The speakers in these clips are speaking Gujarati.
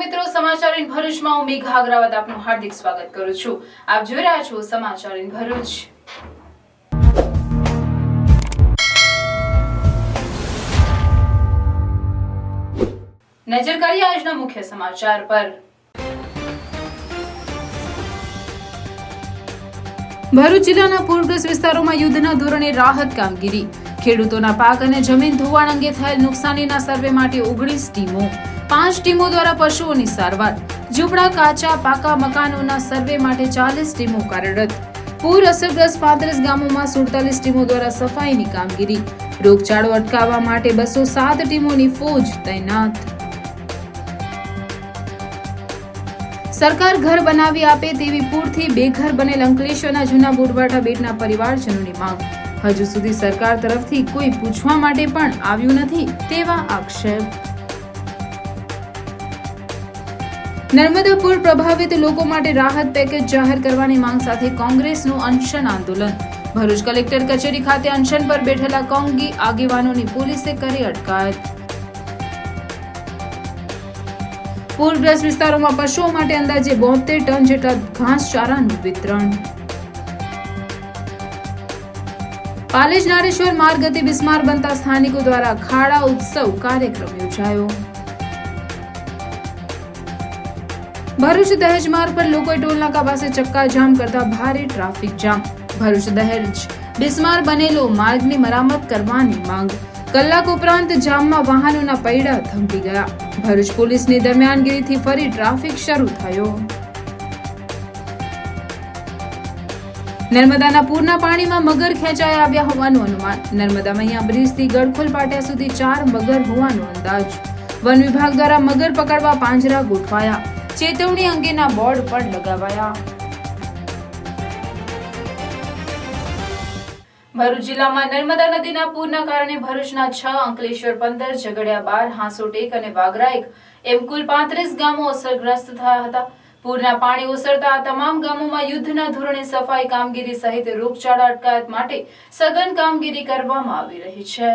મિત્રો, સમાચાર ઇન ભરૂચમાં હું મેઘા અગ્રવાલ આપનું હાર્દિક સ્વાગત કરું છું। આપ જોઈ રહ્યા છો સમાચાર ઇન ભરૂચ। નજર કરીએ આજના મુખ્ય સમાચાર પર। ભરૂચ જિલ્લાના પૂરગ્રસ્ત વિસ્તારોમાં યુદ્ધના ધોરણે રાહત કામગીરી। ખેડૂતોના પાક અને જમીન ધોવાણ અંગે થયેલ નુકસાનીના સર્વે માટે 19 ટીમો, 5 ટીમો દ્વારા પશુઓની સારવાર, ઝૂંપડા કાચા પાકા મકાનોના સર્વે માટે 40 ટીમો કાર્યરત। પૂર અસરગ્રસ્ત 35 ગામોમાં 47 ટીમો દ્વારા સફાઈની કામગીરી। રોગચાળો અટકાવવા માટે 207 ટીમોની ફોજ તૈનાત। સરકાર ઘર બનાવી આપે તેવી પૂરથી બેઘર બનેલ અંકલેશ્વરના જૂના બોરભાઠા બેટના પરિવારજનોની માંગ। હજુ સુધી સરકાર તરફથી કોઈ પૂછવા માટે પણ આવ્યું નથી તેવા આક્ષેપ। નર્મદા પૂર પ્રભાવિત લોકો માટે રાહત પેકેજ જાહેર કરવાની માંગ સાથે કોંગ્રેસનું અનશન આંદોલન। ભરૂચ કલેક્ટર કચેરી ખાતે અનશન પર બેઠેલા કોંગી આગેવાનોની પોલીસે કરી અટકાયત। પૂરગ્રસ્ત વિસ્તારોમાં પશુઓ માટે અંદાજે 72 ટન જેટલા ઘાસચારાનું વિતરણ। પાલેજ નારેશ્વર માર્ગ અતિ બિસ્માર બનતા સ્થાનિકો દ્વારા ખાડા ઉત્સવ કાર્યક્રમ યોજાયો। ભરૂચ દહેજ માર્ગ પર લોકોએ ટોલનાકા પાસે ચક્કાજામ કરતા ભારે ટ્રાફિક જામ। ભરૂચ દહેજ બિસ્માર બનેલો માર્ગની મરામત કરવાની માંગ। કલાક ઉપરાંત જામમાં વાહનોના પૈડા થંભી ગયા। ભરૂચ પોલીસની દરમિયાનગીરીથી ફરી ટ્રાફિક શરૂ થયો। નર્મદાના પૂરના પાણીમાં મગર ખેંચાઈ આવ્યા હોવાનું અનુમાન। નર્મદા મૈયા બ્રિજથી ગડખોલ પાટિયા સુધી 4 મગર હોવાનો અંદાજ। વન વિભાગ દ્વારા મગર પકડવા પાંજરા ગોઠવાયા। ચેતવણી અંગેના બોર્ડ પણ લગાવાયા। ભરૂચ જિલ્લામાં નર્મદા નદીના પૂરના કારણે ભરૂચના 6, અંકલેશ્વર 15, ઝઘડિયા 12, હાંસોટ 1 અને વાગરા 1 એમ કુલ 35 ગામો અસરગ્રસ્ત થયા હતા। પૂરના પાણી ઓસરતા આ તમામ ગામોમાં યુદ્ધના ધોરણે સફાઈ કામગીરી સહિત રોગચાળા અટકાયત માટે સઘન કામગીરી કરવામાં આવી રહી છે।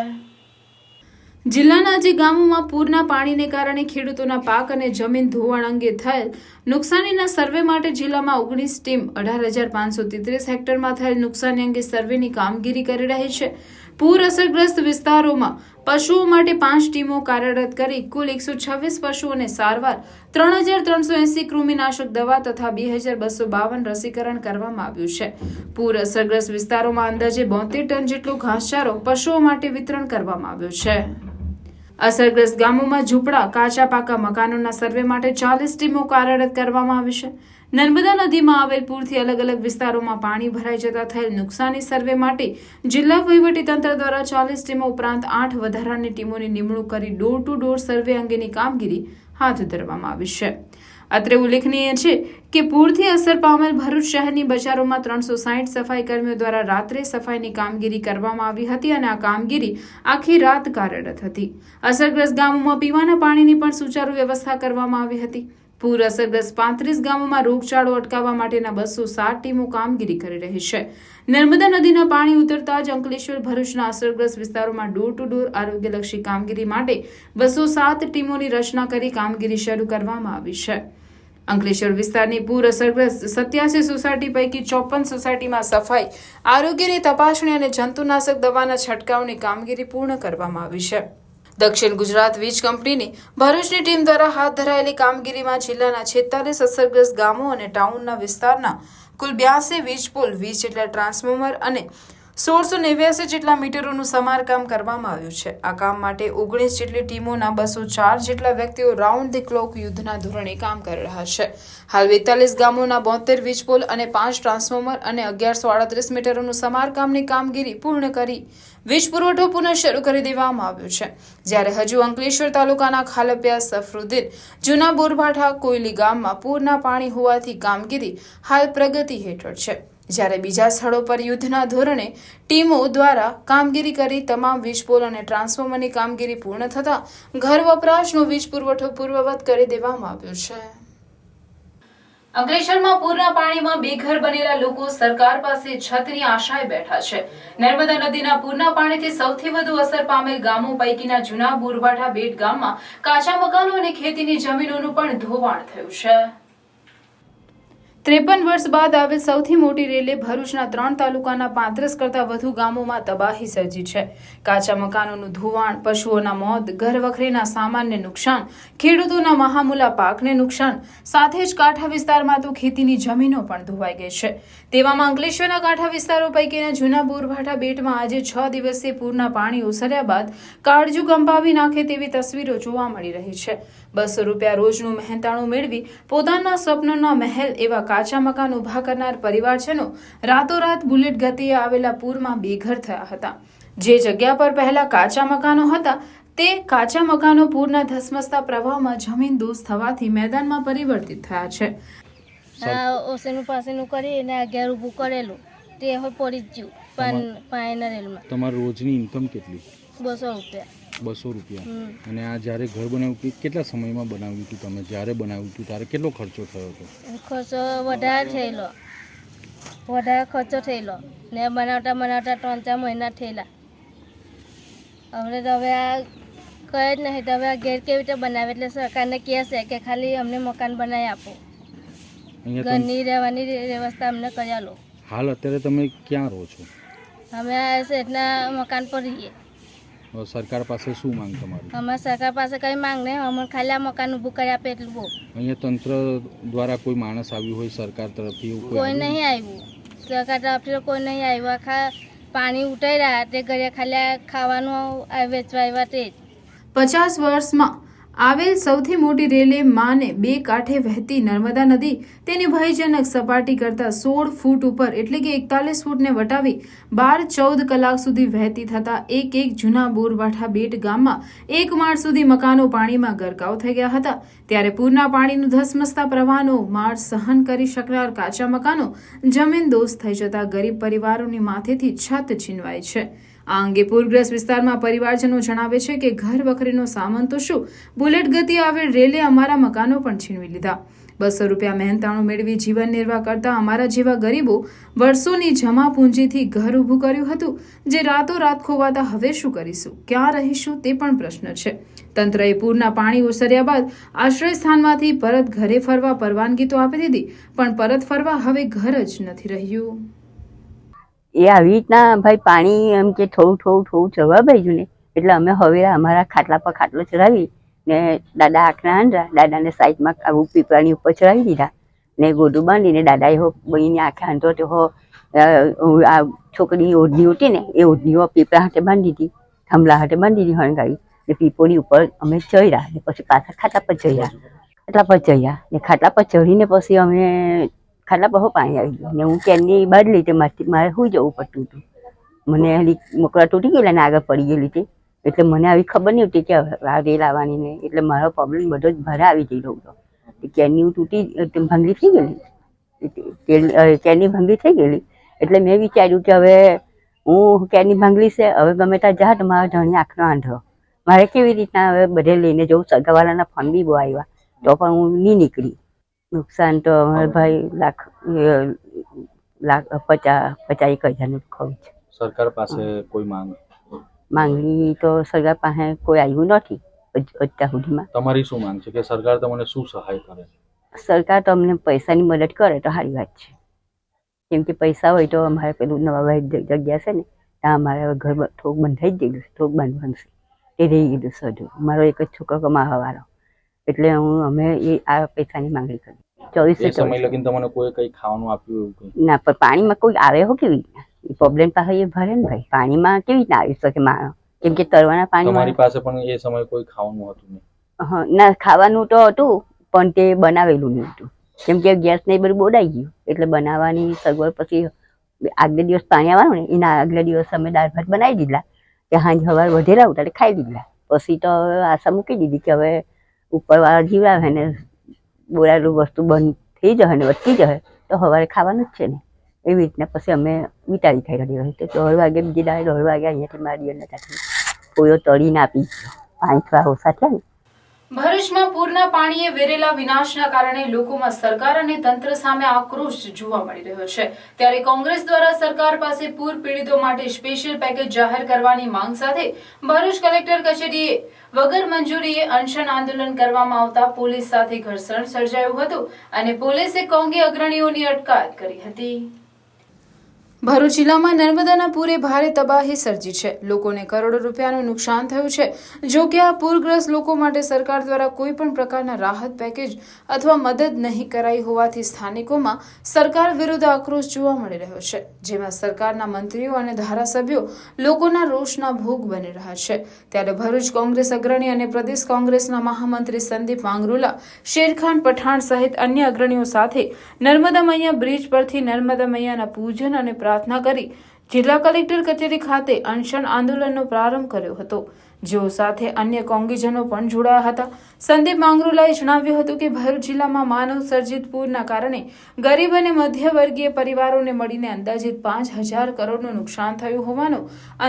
જિલ્લાના જે ગામોમાં પૂરના પાણીને કારણે ખેડૂતોના પાક અને જમીન ધોવાણ અંગે થયેલ નુકસાનીના સર્વે માટે જિલ્લામાં 19 ટીમ 18,533 હેક્ટરમાં થયેલ નુકસાની અંગે સર્વેની કામગીરી કરી રહી છે। પૂર અસરગ્રસ્ત વિસ્તારોમાં પશુઓ માટે 5 ટીમો કાર્યરત કરી કુલ 126 પશુઓને સારવાર, 3,380 કૃમિનાશક દવા તથા 2,252 રસીકરણ કરવામાં આવ્યું છે। પૂર અસરગ્રસ્ત વિસ્તારોમાં અંદાજે 72 ટન જેટલો ઘાસચારો પશુઓ માટે વિતરણ કરવામાં આવ્યો છે। અસરગ્રસ્ત ગામોમાં ઝૂંપડા કાચા પાકા મકાનોના સર્વે માટે 40 ટીમો કાર્યરત કરવામાં આવી છે। નર્મદા નદીમાં આવેલ પૂરથી અલગ અલગ વિસ્તારોમાં પાણી ભરાઈ જતા થયેલ નુકસાની સર્વે માટે જિલ્લા વહીવટીતંત્ર દ્વારા 40 ટીમો ઉપરાંત 8 વધારાની ટીમોની નિમણૂક કરી ડોર ટુ ડોર સર્વે અંગેની કામગીરી હાથ ધરવામાં આવી છે। અત્રે ઉલ્લેખનીય છે કે પૂરથી અસર પામેલ ભરૂચ શહેરની બજારોમાં 360 સફાઈ કર્મીઓ દ્વારા રાત્રે સફાઈની કામગીરી કરવામાં આવી હતી અને આ કામગીરી આખી રાત કાર્યરત હતી। અસરગ્રસ્ત ગામોમાં પીવાના પાણીની પણ સુચારુ વ્યવસ્થા કરવામાં આવી હતી। પૂર અસરગ્રસ્ત 35 ગામોમાં રોગચાળો અટકાવવા માટેના 207 ટીમો કામગીરી કરી રહી છે। નર્મદા નદીના પાણી ઉતરતા જ અંકલેશ્વર ભરૂચના અસરગ્રસ્ત વિસ્તારોમાં ડોર ટુ ડોર આરોગ્યલક્ષી કામગીરી માટે 207 ટીમોની રચના કરી કામગીરી શરૂ કરવામાં આવી છે। અંકલેશ્વર વિસ્તારની પૂર અસરગ્રસ્ત 87 સોસાયટી પૈકી 54 સોસાયટીમાં સફાઈ, આરોગ્યની તપાસણી અને જંતુનાશક દવાના છંટકાવની કામગીરી પૂર્ણ કરવામાં આવી છે। દક્ષિણ ગુજરાત વીજ કંપનીની ભરૂચની ટીમ દ્વારા હાથ ધરાયેલી કામગીરીમાં જિલ્લાના 46 અસરગ્રસ્ત ગામો અને ટાઉનના વિસ્તારના કુલ 82 વીજ પોલ, 20 જેટલા ટ્રાન્સફોર્મર અને 1689 જેટલા મીટરોનું સમારકામ કરવામાં આવ્યું છે। આ કામ માટે 19 જેટલી ટીમોના 204 જેટલા વ્યક્તિઓ રાઉન્ડ ધી ક્લોક યુદ્ધના ધોરણે કામ કરી રહ્યા છે। હાલ 42 ગામોના 72 વીજ પોલ અને 5 ટ્રાન્સફોર્મર અને 1138 મીટરોનું સમારકામની કામગીરી પૂર્ણ કરી વીજ પુરવઠો પુનઃ શરૂ કરી દેવામાં આવ્યો છે। જ્યારે હજુ અંકલેશ્વર તાલુકાના ખાલપિયા, સફરુદ્દીન, જૂના બોરભાઠા, કોયલી ગામમાં પૂરના પાણી હોવાથી કામગીરી હાલ પ્રગતિ હેઠળ છે। જ્યારે બીજા સ્થળો પર યુદ્ધના ધોરણે ટીમો દ્વારા કામગીરી કરી તમામ વીજ પોલ અને ટ્રાન્સફોર્મરની કામગીરી પૂર્ણ થતા ઘર વપરાશનો વીજ પુરવઠો પૂર્વવત કરી દેવામાં આવ્યો છે। અંકલેશ્વરમાં પૂરના પાણીમાં બેઘર બનેલા લોકો સરકાર પાસે છતની આશાએ બેઠા છે. નર્મદા નદીના પૂરના પાણીથી સૌથી વધુ અસર પામેલ ગામો પૈકીના જૂના બોરભાઠા બેટ ગામમાં કાચા મકાનો અને ખેતીની જમીનોનું પણ ધોવાણ થયું છે. 53 વર્ષ બાદ આવેલ સૌથી મોટી રેલે ભરૂચના 3 તાલુકાના 35 કરતાં વધુ ગામોમાં તબાહી સર્જી છે. કાચા મકાનોનું ધોવાણ, પશુઓના મોત, ઘર વખરીના સામાનને નુકસાન, ખેડૂતોના મહામૂલા પાકને નુકસાન, સાથે જ કાંઠા વિસ્તારમાં તો ખેતીની જમીનો પણ ધોવાઈ ગઈ છે. તેવામાં અંકલેશ્વરના કાંઠા વિસ્તારો પૈકીના જૂના બોરભાઠા બેટમાં આજે 6 દિવસીય પૂરના પાણી ઓસર્યા બાદ કાળજુ કંપાવી નાખે તેવી તસવીરો જોવા મળી રહી છે. 200 રૂપિયા રોજનું મહેનતાણું મેળવી પોતાના સ્વપ્નના મહેલ એવા કાચા મકાન ઉભા કરનાર પરિવારજનો રાતોરાત બુલેટ ગતિએ આવેલા પૂરમાં બેઘર થયા હતા. જે જગ્યા પર પહેલા કાચા મકાનો હતા તે કાચા મકાનો પૂરના ધસમસતા પ્રવાહમાં જમીન દોસ્ત થવાથી મેદાનમાં પરિવર્તિત થયા છે. ઓસેનું પાસેનું કરીને આ ઘેર ઊભું કરેલું તે હવે પડી જ ગયું પણ પાણીના રેલમાં. તમારી રોજની ઇન્કમ કેટલી? 200 રૂપિયા. 200 રૂપિયા. અને આ જ્યારે ઘર બનાવ્યું કેટલા સમયમાં બનાવ્યું હતું તમે? જ્યારે બનાવ્યું હતું ત્યારે કેટલો ખર્ચો થયો હતો? ખર્ચો વધારે ખર્ચો થયેલો ને બનાવતા 3-4 મહિના થયેલા. હવે આ કહે જ નહીં તો હવે આ ઘેર કેવી રીતે બનાવે એટલે સરકારને કહે છે કે ખાલી અમને મકાન બનાવી આપો, ઘરની રહેવાની વ્યવસ્થા અમને કરી આલો. હાલ અત્યારે તમે ક્યાં રહો છો? અમે આ શેઠના મકાન પર રહીએ. સરકાર પાસે શું માંગ તમારી? અમારે સરકાર પાસે કંઈ માંગ નહીં, અમને ખાલી આ મકાન ઊભું કરી આપે એટલું બહુ. અહીંયા તંત્ર દ્વારા કોઈ માણસ આવ્યું હોય સરકાર તરફથી? કોઈ નહીં આવ્યું, સરકાર તરફથી કોઈ નહીં આવ્યું. આખા પાણી ઉઠાઈ રહ્યા તે ઘરે ખાલી ખાવાનું વેચવા આવ્યા તે જ. 50 વર્ષમાં આવેલ સૌથી મોટી રેલે માને બે કાંઠે વહેતી નર્મદા નદી તેની ભયજનક સપાટી કરતા 16 ફૂટ ઉપર એટલે કે 41 ફૂટને વટાવી 12-14 કલાક સુધી વહેતી થતા એક જૂના બોરભાઠા બેટ ગામમાં એક માળ સુધી મકાનો પાણીમાં ગરકાવ થઈ ગયા હતા. ત્યારે પૂરના પાણીનું ધસમસતા પ્રવાહનો માર સહન કરી શકનાર કાચા મકાનો જમીન દોસ્ત થઈ જતા ગરીબ પરિવારોની માથેથી છત છીનવાઈ છે. આ અંગે પૂરગ્રસ્ત વિસ્તારમાં પરિવારજનો જણાવે છે કે ઘર વખરીનો સામાન તો શું, બુલેટ ગતિ આવેલ રેલે અમારા મકાનો પણ છીનવી લીધા. 200 રૂપિયા મહેનતાણું મેળવી જીવન નિર્વાહ કરતા અમારા જેવા ગરીબો વર્ષોની જમા પૂંજીથી ઘર ઊભું કર્યું હતું, જે રાતોરાત ખોવાતા હવે શું કરીશું, ક્યાં રહીશું તે પણ પ્રશ્ન છે. તંત્રએ પૂરના પાણી ઓસર્યા બાદ આશ્રય સ્થાનમાંથી પરત ઘરે ફરવા પરવાનગી તો આપી દીધી, પણ પરત ફરવા હવે ઘર જ નથી રહ્યું. એ આવી રીતના ભાઈ પાણી એમ કે થોડું ચડવા બાજુ ને એટલે અમે હવે અમારા ખાટલા પર ખાટલો ચડાવી ને દાદા આંખના આંધ્રા દાદાને સાઈડમાં આવું પીપળાની ઉપર ચડાવી દીધા ને ગોદું બાંધીને દાદાએ હો બહીને આંખે આંધો તો હો આ છોકરીની ઓઢણી હતી ને એ ઓઢણીઓ પીપળા હાથે બાંધી દીધી, થંભલા હાથે બાંધી દીધી હણગાવી ને પીપોની ઉપર અમે ચડ્યા ને પછી પાછા ખાટલા પર ચડ્યા ને ખાટલા પર ચડીને પછી અમે ખાટલા પર પાણી આવી ગયું ને હું કેનની બહાર લીધે મારે શું જવું પડતું હતું. મને મોકળા તૂટી ગયેલા ને આગળ પડી ગયેલી હતી એટલે મને આવી ખબર નહીં હતી કે આ રેલ આવવાની ને એટલે મારો પ્રોબ્લેમ બધો જ ભરે આવી ગયેલો હતો. કેનની ભાંગલી થઈ ગયેલી, કેનની ભાંગલી થઈ ગયેલી એટલે મેં વિચાર્યું કે હવે હું કેનની ભાંગલી છે, હવે ગમે ત્યાં જા તો મારા ધણી આંખનો આંધળો, મારે કેવી રીતના હવે બધે લઈને જવું. સગાવાળાના ફોન બી બહુ આવ્યા તો પણ હું નહીં નીકળી. નુકસાન તો અમારે ભાઈ લાખ 50,000 ખરું છે. સરકાર પાસે કોઈ માંગણી તો સરકાર પાસે કોઈ આવ્યું નથી અત્યાર સુધીમાં. તમારી શું માંગ છે કે સરકાર તમને શું સહાય કરે? સરકાર તો અમને પૈસાની મદદ કરે તો સારી વાત છે, કેમ કે પૈસા હોય તો અમારે પેલું નવા જગ્યા છે ને ત્યાં અમારે ઘર થોડુંક બંધાઈ જ ગયેલું, થોડુંક બાંધવાનું છે તે રહી ગયેલું સજુ. મારો એક જ છોકરો કમાવાવાળો એટલે અમે આ પૈસાની માંગણી કરી. 24 સમય લગીને તમને કોઈ કઈ ખાવાનું આપ્યું ના, પણ પાણીમાં કોઈ આવે હો કેવી રીતના પ્રોબ્લેમ પાસે એ ભરે ને ભાઈ, પાણીમાં કેવી રીતના આવી શકે માણસ, કેમ કે તરવાના પાણી. તમારી પાસે પણ એ સમયે કોઈ ખાવાનું હતું નહીં? હા ના, ખાવાનું તો હતું પણ તે બનાવેલું નહીં હતું, કેમ કે ગેસ ને બધું બોડાઈ ગયું એટલે બનાવવાની સગવડ. પછી આગલે દિવસ પાણી આવવાનું ને એના આગલે દિવસ અમે દાળ ભાત બનાવી દીધા કે સાંજ સવાર વધેલા ઉતારે ખાઈ દીધા. પછી તો આશા મૂકી દીધી કે હવે ઉપરવાળા જીવાવે ને બોલાયેલું વસ્તુ બંધ થઈ જશે ને વધતી જશે તો સવારે ખાવાનું જ છે ને, એવી રીતના પછી અમે વિચારી ખાઈ રહ્યા તો 1:30 વાગે બીજી દાડે 1:30 વાગે અહીંયાથી મારી દિયરના ત્યાંથી કોયો તળીને આપી ગયો. 5 વાર ઓછા થયા ને ભરૂચમાં પૂરના પાણીએ વેરેલા વિનાશના કારણે લોકોમાં સરકાર અને તંત્ર સામે આક્રોશ જોવા મળી રહ્યો છે। ત્યારે કોંગ્રેસ દ્વારા સરકાર પાસે પૂર પીડિતો માટે સ્પેશિયલ પેકેજ જાહેર કરવાની માંગ સાથે ભરૂચ કલેક્ટર કચેરીએ વગર મંજૂરીએ અનશન આંદોલન કરવામાં આવતા પોલીસ સાથે ઘર્ષણ સર્જાયું હતું અને પોલીસે કોંગી અગ્રણીઓની અટકાયત કરી હતી। ભરૂચ જિલ્લામાં નર્મદાના પૂરે ભારે તબાહી સર્જી છે। લોકોને કરોડો રૂપિયાનું નુકસાન થયું છે। જો કે આ પૂરગ્રસ્ત લોકો માટે સરકાર દ્વારા કોઈ પણ પ્રકારના રાહત પેકેજ અથવા મદદ નહીં કરાઈ હોવાથી સ્થાનિકોમાં સરકાર વિરુદ્ધ આક્રોશ જોવા મળી રહ્યો છે, જેમાં સરકારના મંત્રીઓ અને ધારાસભ્યો લોકોના રોષના ભોગ બની રહ્યા છે। ત્યારે ભરૂચ કોંગ્રેસ અગ્રણી અને પ્રદેશ કોંગ્રેસના મહામંત્રી સંદીપ વાંગરોલા, શેરખાન પઠાણ સહિત અન્ય અગ્રણીઓ સાથે નર્મદા મૈયા બ્રિજ પરથી નર્મદા મૈયાના પૂજન અને પ્રાર્થના કરી જિલ્લા કલેક્ટર કચેરી ખાતે અનશન આંદોલનનો પ્રારંભ કર્યો હતો, જેઓ સાથે અન્ય કોંગીજનો પણ જોડાયા હતા। સંદીપ માંગરોલાએ જણાવ્યું હતું કે ભરૂચ જિલ્લામાં માનવ સર્જિત પૂરના કારણે ગરીબ અને મધ્યવર્ગીય પરિવારોને મળીને અંદાજિત 5,000 કરોડનું નુકસાન થયું હોવાનો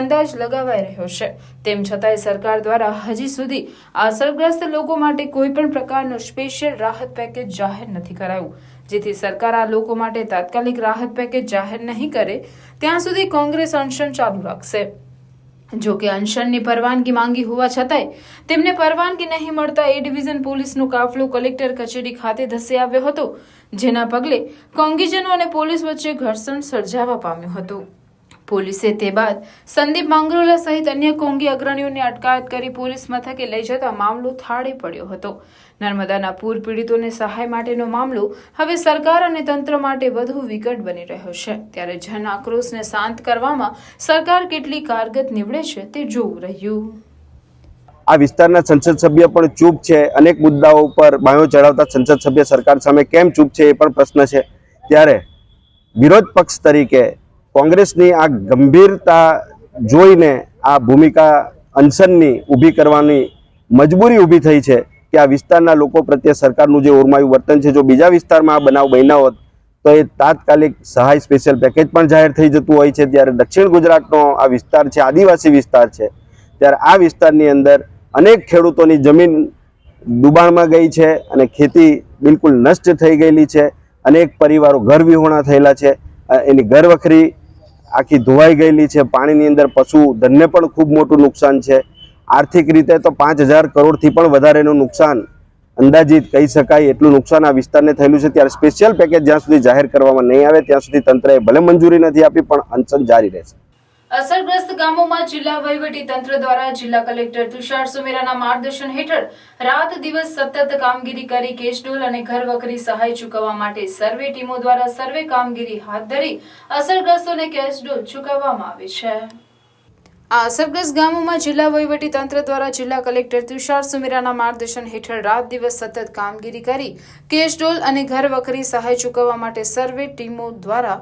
અંદાજ લગાવાઈ રહ્યો છે। તેમ છતાંય સરકાર દ્વારા હજી સુધી અસરગ્રસ્ત લોકો માટે કોઈ પણ પ્રકારનું સ્પેશિયલ રાહત પેકેજ જાહેર નથી કરાયું, જેથી સરકાર આ લોકો માટે તાત્કાલિક રાહત પેકેજ જાહેર નહીં કરે ત્યાં સુધી કોંગ્રેસ અનશન ચાલુ રાખશે। જો કે અનશનની પરવાનગી માંગી હોવા છતાંય તેમને પરવાનગી નહીં મળતા એ ડિવિઝન પોલીસનો કાફલો કલેક્ટર કચેરી ખાતે ધસી આવ્યો હતો, જેના પગલે કોંગીજનો અને પોલીસ વચ્ચે ઘર્ષણ સર્જાવા પામ્યું હતું। પોલીસે તે બાદ સંદીપ માંગરોલા સહિત અન્ય કોંગી અગ્રણીઓની અટકાયત કરી પોલીસ મથકે લઈ જતા મામલો થાળે પડ્યો હતો। નર્મદાના પૂર પીડિતોને સહાય માટેનો મામલો હવે સરકાર અને તંત્ર માટે વધુ વિકટ બની રહ્યો છે। ત્યારે જન આક્રોશને શાંત કરવામાં સરકાર કેટલી કારગત નીવડે છે તે જોવું રહ્યું। આ વિસ્તારના સંસદ સભ્ય પણ ચૂપ છે। અનેક મુદ્દાઓ ઉપર બાયો ચડાવતા સંસદ સભ્ય સરકાર સામે કેમ ચૂપ છે એ પણ પ્રશ્ન છે। ત્યારે વિરોધ પક્ષ તરીકે કોંગ્રેસની આ ગંભીરતા જોઈને આ ભૂમિકા અનશનની ઊભી કરવાની મજબૂરી ઊભી થઈ છે કે આ વિસ્તારના લોકો પ્રત્યે સરકારનું જે ઓરમાયું વર્તન છે, જો બીજા વિસ્તારમાં આ બનાવ બન્યા હોત તો એ તાત્કાલિક સહાય સ્પેશિયલ પેકેજ પણ જાહેર થઈ જતું હોય છે। ત્યારે દક્ષિણ ગુજરાતનો આ વિસ્તાર છે, આદિવાસી વિસ્તાર છે, ત્યારે આ વિસ્તારની અંદર અનેક ખેડૂતોની જમીન ડૂબાણમાં ગઈ છે અને ખેતી બિલકુલ નષ્ટ થઈ ગયેલી છે। અનેક પરિવારો ઘર વિહોણા થયેલા છે, એની ઘરવખરી આખી ધોવાઈ ગયેલી છે। પાણીની અંદર પશુધનને પણ ખૂબ મોટું નુકસાન છે। આર્થિક રીતે તો 5,000 કરોડથી પણ વધારેનું નુકસાન અંદાજિત કહી શકાય એટલું નુકસાન આ વિસ્તારને થયેલું છે। ત્યારે સ્પેશિયલ પેકેજ જ્યાં સુધી જાહેર કરવામાં નહીં આવે ત્યાં સુધી તંત્રએ ભલે મંજૂરી નથી આપી પણ અનશન જારી રહેશે। અસરગ્રસ્ત ગામોમાં જિલ્લા વહીવટી તંત્ર દ્વારા જિલ્લા કલેક્ટર તુષાર સુમેરાના માર્ગદર્શન હેઠળ રાત દિવસ સતત કામગીરી કરી કેશડોલ અને ઘરવખરી સહાય ચૂકવવા માટે સર્વે ટીમો દ્વારા સર્વે કામગીરી હાથ ધરી અસરગ્રસ્તોને કેશડોલ ચૂકવવામાં આવે છે। આ અસરગ્રસ્ત ગામોમાં જિલ્લા વહીવટી તંત્ર દ્વારા જિલ્લા કલેક્ટર તુષાર સુમેરાના માર્ગદર્શન હેઠળ રાત દિવસ સતત કામગીરી કરી કેશડોલ અને ઘરવખરી સહાય ચૂકવવા માટે સર્વે ટીમો દ્વારા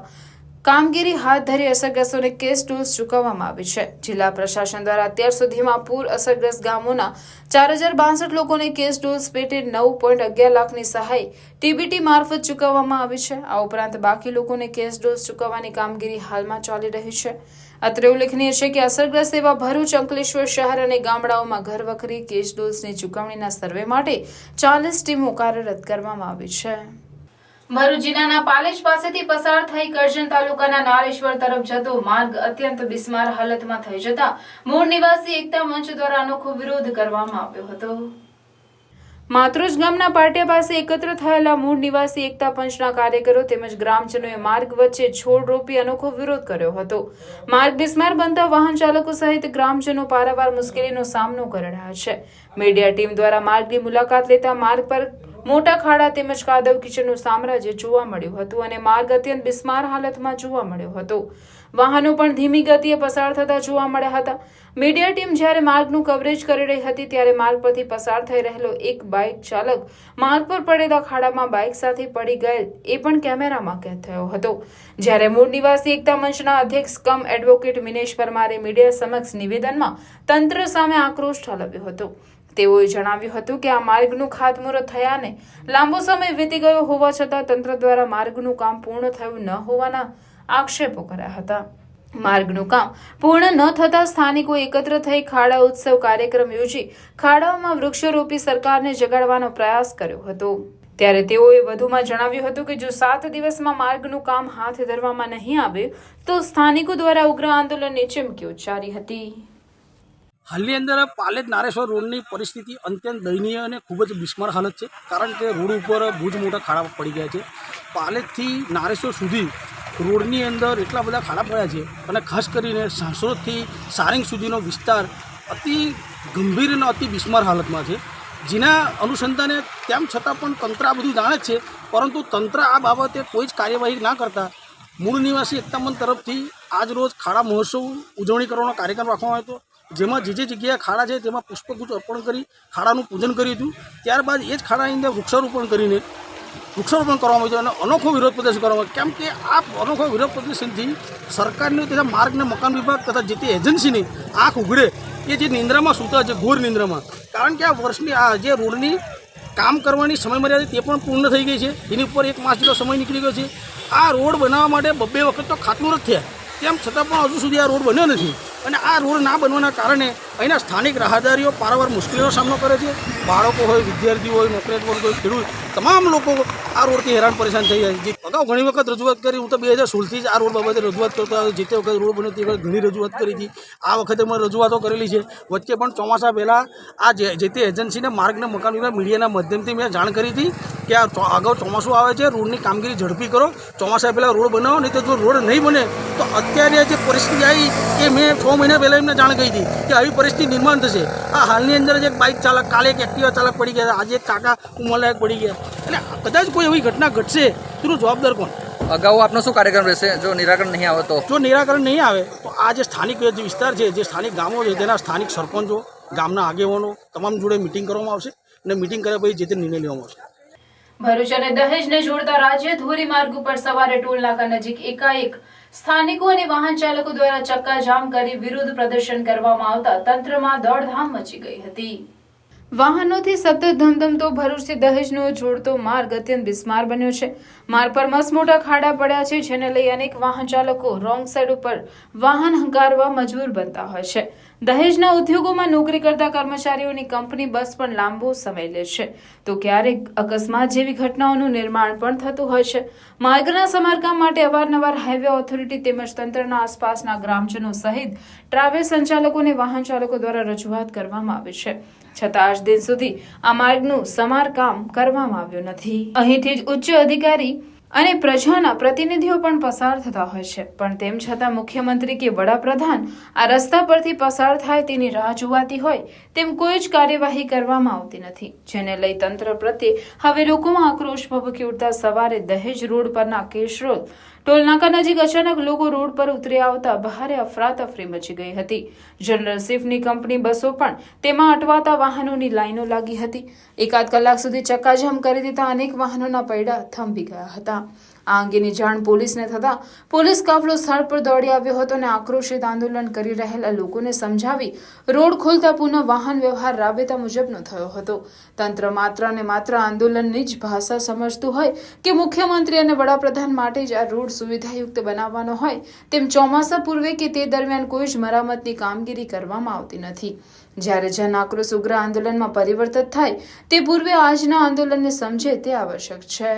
કામગીરી હાથ ધરી અસરગ્રસ્તોને કેશ ડોઝ ચૂકવવામાં આવી છે। જિલ્લા પ્રશાસન દ્વારા અત્યાર સુધીમાં પૂર અસરગ્રસ્ત ગામોના 4,062 લોકોને કેશ ડોઝ પેટે 9.11 લાખની સહાય ટીબીટી મારફત ચૂકવવામાં આવી છે। આ ઉપરાંત બાકી લોકોને કેશ ડોઝ ચૂકવવાની કામગીરી હાલમાં ચાલી રહી છે। અત્રે ઉલ્લેખનીય છે કે અસરગ્રસ્ત એવા ભરૂચ, અંકલેશ્વર શહેર અને ગામડાઓમાં ઘરવખરી કેશ ડોઝની ચૂકવણીના સર્વે માટે 40 ટીમો કાર્યરત કરવામાં આવી છે। ભરૂચ જિલ્લાના પાલેજ પાસેથી પસાર થઈ કરજણ તાલુકાના નારેશ્વર તરફ જતો માર્ગ અત્યંત બિસ્માર હાલતમાં થઈ જતા મૂળ નિવાસી એકતા મંચ દ્વારા અનોખો વિરોધ કરવામાં આવ્યો હતો। માતૃજ ગામના પાટિયા પાસે એકત્ર થયેલા મૂળ નિવાસી એકતા પંચના કાર્યકરો તેમજ ગ્રામજનોએ માર્ગ વચ્ચે છોડ રોપી અનોખો વિરોધ કર્યો હતો। માર્ગ બિસ્માર બનતા વાહન ચાલકો સહિત ગ્રામજનો પારાવાર મુશ્કેલીનો સામનો કરી રહ્યા છે। મીડિયા ટીમ દ્વારા માર્ગની મુલાકાત લેતા માર્ગ પર મોટા ખાડા તેમજ કાદવ કીચડનું સામ્રાજ્ય જોવા મળ્યું હતું અને માર્ગ અત્યંત બિસ્માર હાલતમાં જોવા મળ્યો હતો। વાહનો પણ ધીમી ગતિએ પસાર થતા જોવા મળ્યા હતા। મીડિયા ટીમ જ્યારે માર્ગનું કવરેજ કરી રહી હતી ત્યારે માર્ગ પરથી પસાર થઈ રહેલો એક બાઇક ચાલક માર્ગ પર પડેલા ખાડામાં બાઇક સાથે પડી ગયેલ એ પણ કેમેરામાં કેદ થયો હતો। જ્યારે મૂળ નિવાસી એકતા મંચના અધ્યક્ષ કમ એડવોકેટ મિનેશ પરમારે મીડિયા સમક્ષ નિવેદનમાં તંત્ર સામે આક્રોશ ઠાલવ્યો હતો। તેઓએ જણાવ્યું હતું કે આ માર્ગનું ખાતમુહૂર્ત થયાને લાંબો સમય વીતી ગયો હોવા છતાં તંત્ર દ્વારા માર્ગનું કામ પૂર્ણ થયું ન હોવાના આક્ષેપો કર્યા હતા। માર્ગનું કામ પૂર્ણ ન થતા સ્થાનિકો એકત્ર થઈ ખાડા ઉત્સવ કાર્યક્રમ યોજી ખાડાઓમાં વૃક્ષો રોપી સરકારને જગાડવાનો પ્રયાસ કર્યો હતો. ત્યારે તેઓએ વધુમાં જણાવ્યું હતું કે જો 7 દિવસમાં માર્ગનું કામ હાથ ધરવામાં નહીં આવે તો સ્થાનિકો દ્વારા ઉગ્ર આંદોલનની ચીમકી ઉચ્ચારી હતી. હાલની અંદર પાલેજ નારેશ્વર રોડની પરિસ્થિતિ અત્યંત દયનીય અને ખૂબ જ બિસ્માર હાલત છે. કારણ કે રોડ ઉપર બહુ જ મોટા ખાડા પડી ગયા છે. પાલેજથી નારેશ્વર સુધી રોડની અંદર એટલા બધા ખાડા પડ્યા છે અને ખાસ કરીને સાંસોદથી સારંગ સુધીનો વિસ્તાર અતિ ગંભીર અને અતિ બિસ્માર હાલતમાં છે. જેના અનુસંધાને તેમ છતાં પણ તંત્ર આ બધું જાણે જ છે, પરંતુ તંત્ર આ બાબતે કોઈ જ કાર્યવાહી ના કરતા મૂળ નિવાસી એકતા મંચ તરફથી આજ રોજ ખાડા મહોત્સવ ઉજવણી કરવાનો કાર્યક્રમ રાખવામાં આવ્યો હતો. જેમાં જે જગ્યાએ ખાડા છે તેમાં પુષ્પગુચ્છ અર્પણ કરી ખાડાનું પૂજન કર્યું હતું. ત્યારબાદ એ જ ખાડાની અંદર વૃક્ષારોપણ કરીને વૃક્ષારોપણ કરવામાં આવ્યું અને અનોખો વિરોધ પ્રદર્શન કરવામાં આવ્યો. કેમ કે આ અનોખો વિરોધ પ્રદર્શનથી સરકારની તથા માર્ગ અને મકાન વિભાગ તથા જે તે એજન્સીની આંખ ઉઘડે એ જે નિંદ્રામાં સૂતા છે, ઘોર નિંદ્રામાં. કારણ કે આ વર્ષની આ જે રોડની કામ કરવાની સમયમર્યાદા તે પણ પૂર્ણ થઈ ગઈ છે. એની ઉપર 1 માસ જેટલો સમય નીકળી ગયો છે. આ રોડ બનાવવા માટે 2 વખત તો ખાતમુહૂર્ત થયા, તેમ છતાં પણ હજુ સુધી આ રોડ બન્યો નથી. અને આ રોડ ના બનવાના કારણે અહીંના સ્થાનિક રાહદારીઓ પારાવાર મુશ્કેલીનો સામનો કરે છે. બાળકો હોય, વિદ્યાર્થીઓ હોય, નોકરિયાત વર્ગ હોય, ખેડૂત, તમામ લોકો આ રોડથી હેરાન પરેશાન થઈ જાય છે. અગાઉ ઘણી વખત રજૂઆત કરી. હું તો 2016થી જ આ રોડ બાબતે રજૂઆત કરતો આવ્યો. જે તે વખત રોડ બન્યો તે વખત ઘણી રજૂઆત કરી હતી. આ વખતે પણ રજૂઆતો કરેલી છે. વચ્ચે પણ ચોમાસા પહેલાં આ જે તે એજન્સીને માર્ગને મકાન વિભાગ મીડિયાના માધ્યમથી મેં જાણ કરી હતી કે આ અગાઉ ચોમાસું આવે છે, રોડની કામગીરી ઝડપી કરો, ચોમાસા પહેલાં રોડ બનાવો. નહીં તો જો રોડ નહીં બને તો અત્યારે જે પરિસ્થિતિ આવી એ મેં 6 મહિના પહેલાં એમને જાણ કરી હતી કે આવી પરિસ્થિતિ નિર્માણ થશે. આ હાલની અંદર જ એક બાઇક ચાલક, કાલે એક એક્ટિવા ચાલક પડી ગયા, આજે એક કાકા ઉંમરલાયક પડી ગયા. એટલે કદાચ કોઈ એવી ઘટના ઘટશે તેનું જવાબદાર કોણ? અગાઉ આપનો શું કાર્યક્રમ રહેશે જો નિરાકરણ નહીં આવે તો? જો નિરાકરણ નહીં આવે તો આ જે સ્થાનિક જે વિસ્તાર છે, જે સ્થાનિક ગામો છે, તેના સ્થાનિક સરપંચો, ગામના આગેવાનો તમામ જોડે મિટિંગ કરવામાં આવશે અને મિટિંગ કર્યા પછી જે તે નિર્ણય લેવામાં આવશે. ભરૂચ અને દહેજને જોડતા રાજ્ય ધોરીમાર્ગ ઉપર સવારે ટોલ નાકા નજીક એકાએક સ્થાનિકો અને વાહન ચાલકો દ્વારા ચક્કાજામ કરી વિરોધ પ્રદર્શન કરવામાં આવતા તંત્રમાં દોડધામ મચી ગઈ હતી. વાહનોથી સતત ધમધમતો ભરૂચથી દહેજનો જોડતો માર્ગ અત્યંત બિસ્માર બન્યો છે. માર્ગ પર મસમોટા ખાડા પડ્યા છે, જેને લઈ અનેક વાહન ચાલકો રોંગ સાઈડ ઉપર વાહન હંકારવા મજબૂર બનતા હોય છે. દહેજના ઉદ્યોગોમાં નોકરી કરતા કર્મચારીઓની કંપની બસ પણ લાંબો સમય લે છે, તો ક્યારેક અકસ્માત જેવી ઘટનાઓનું નિર્માણ પણ થતું હોય છે. માર્ગના સમારકામ માટે અવારનવાર હાઈવે ઓથોરિટી તેમજ તંત્રના આસપાસના ગ્રામજનો સહિત ટ્રાવેલ્સ સંચાલકોને વાહન ચાલકો દ્વારા રજૂઆત કરવામાં આવી છે, છતાં આજ દિન સુધી આ માર્ગનું સમારકામ કરવામાં આવ્યું નથી. અહીંથી જ ઉચ્ચ અધિકારી અને પ્રજાના પ્રતિનિધિઓ પણ પસાર થતા હોય છે, પણ તેમ છતાં મુખ્યમંત્રી કે વડાપ્રધાન આ રસ્તા પરથી પસાર થાય તેની રાહ જોવાતી હોય તેમ કોઈ જ કાર્યવાહી કરવામાં આવતી નથી, જેને લઈ તંત્ર પ્રત્યે હવે લોકોમાં આક્રોશ ભભૂકી ઉઠતા સવારે દહેજ રોડ પરના કેશરોલ ટોલનાકા નજીક અચાનક લોકો રોડ પર ઉતરી આવતા ભારે અફરાતફરી મચી ગઈ હતી. જનરલ શિફ્ટની કંપની બસો પણ તેમાં અટવાતા વાહનોની લાઈનો લાગી હતી. 1 કલાક સુધી ચક્કાજામ કરી દેતા અનેક વાહનોના પૈડા થંભી ગયા હતા. આ અંગેની જાણ પોલીસને થતા પોલીસ કાફલો સ્થળ પર દોડી આવ્યો હતો અને આક્રોશિત આંદોલન કરી રહેલા લોકોને સમજાવી રોડ ખોલતા પુનઃ વાહન વ્યવહાર રાબેતા મુજબનો થયો હતો. તંત્ર માત્ર ને માત્ર આંદોલનની જ ભાષા સમજતું હોય કે મુખ્યમંત્રી અને વડાપ્રધાન માટે જ આ રોડ સુવિધાયુક્ત બનાવવાનો હોય તેમ ચોમાસા પૂર્વે કે તે દરમિયાન કોઈ જ મરામતની કામગીરી કરવામાં આવતી નથી. જ્યારે જન આક્રોશ ઉગ્ર આંદોલનમાં પરિવર્તિત થાય તે પૂર્વે આજના આંદોલનને સમજે તે આવશ્યક છે.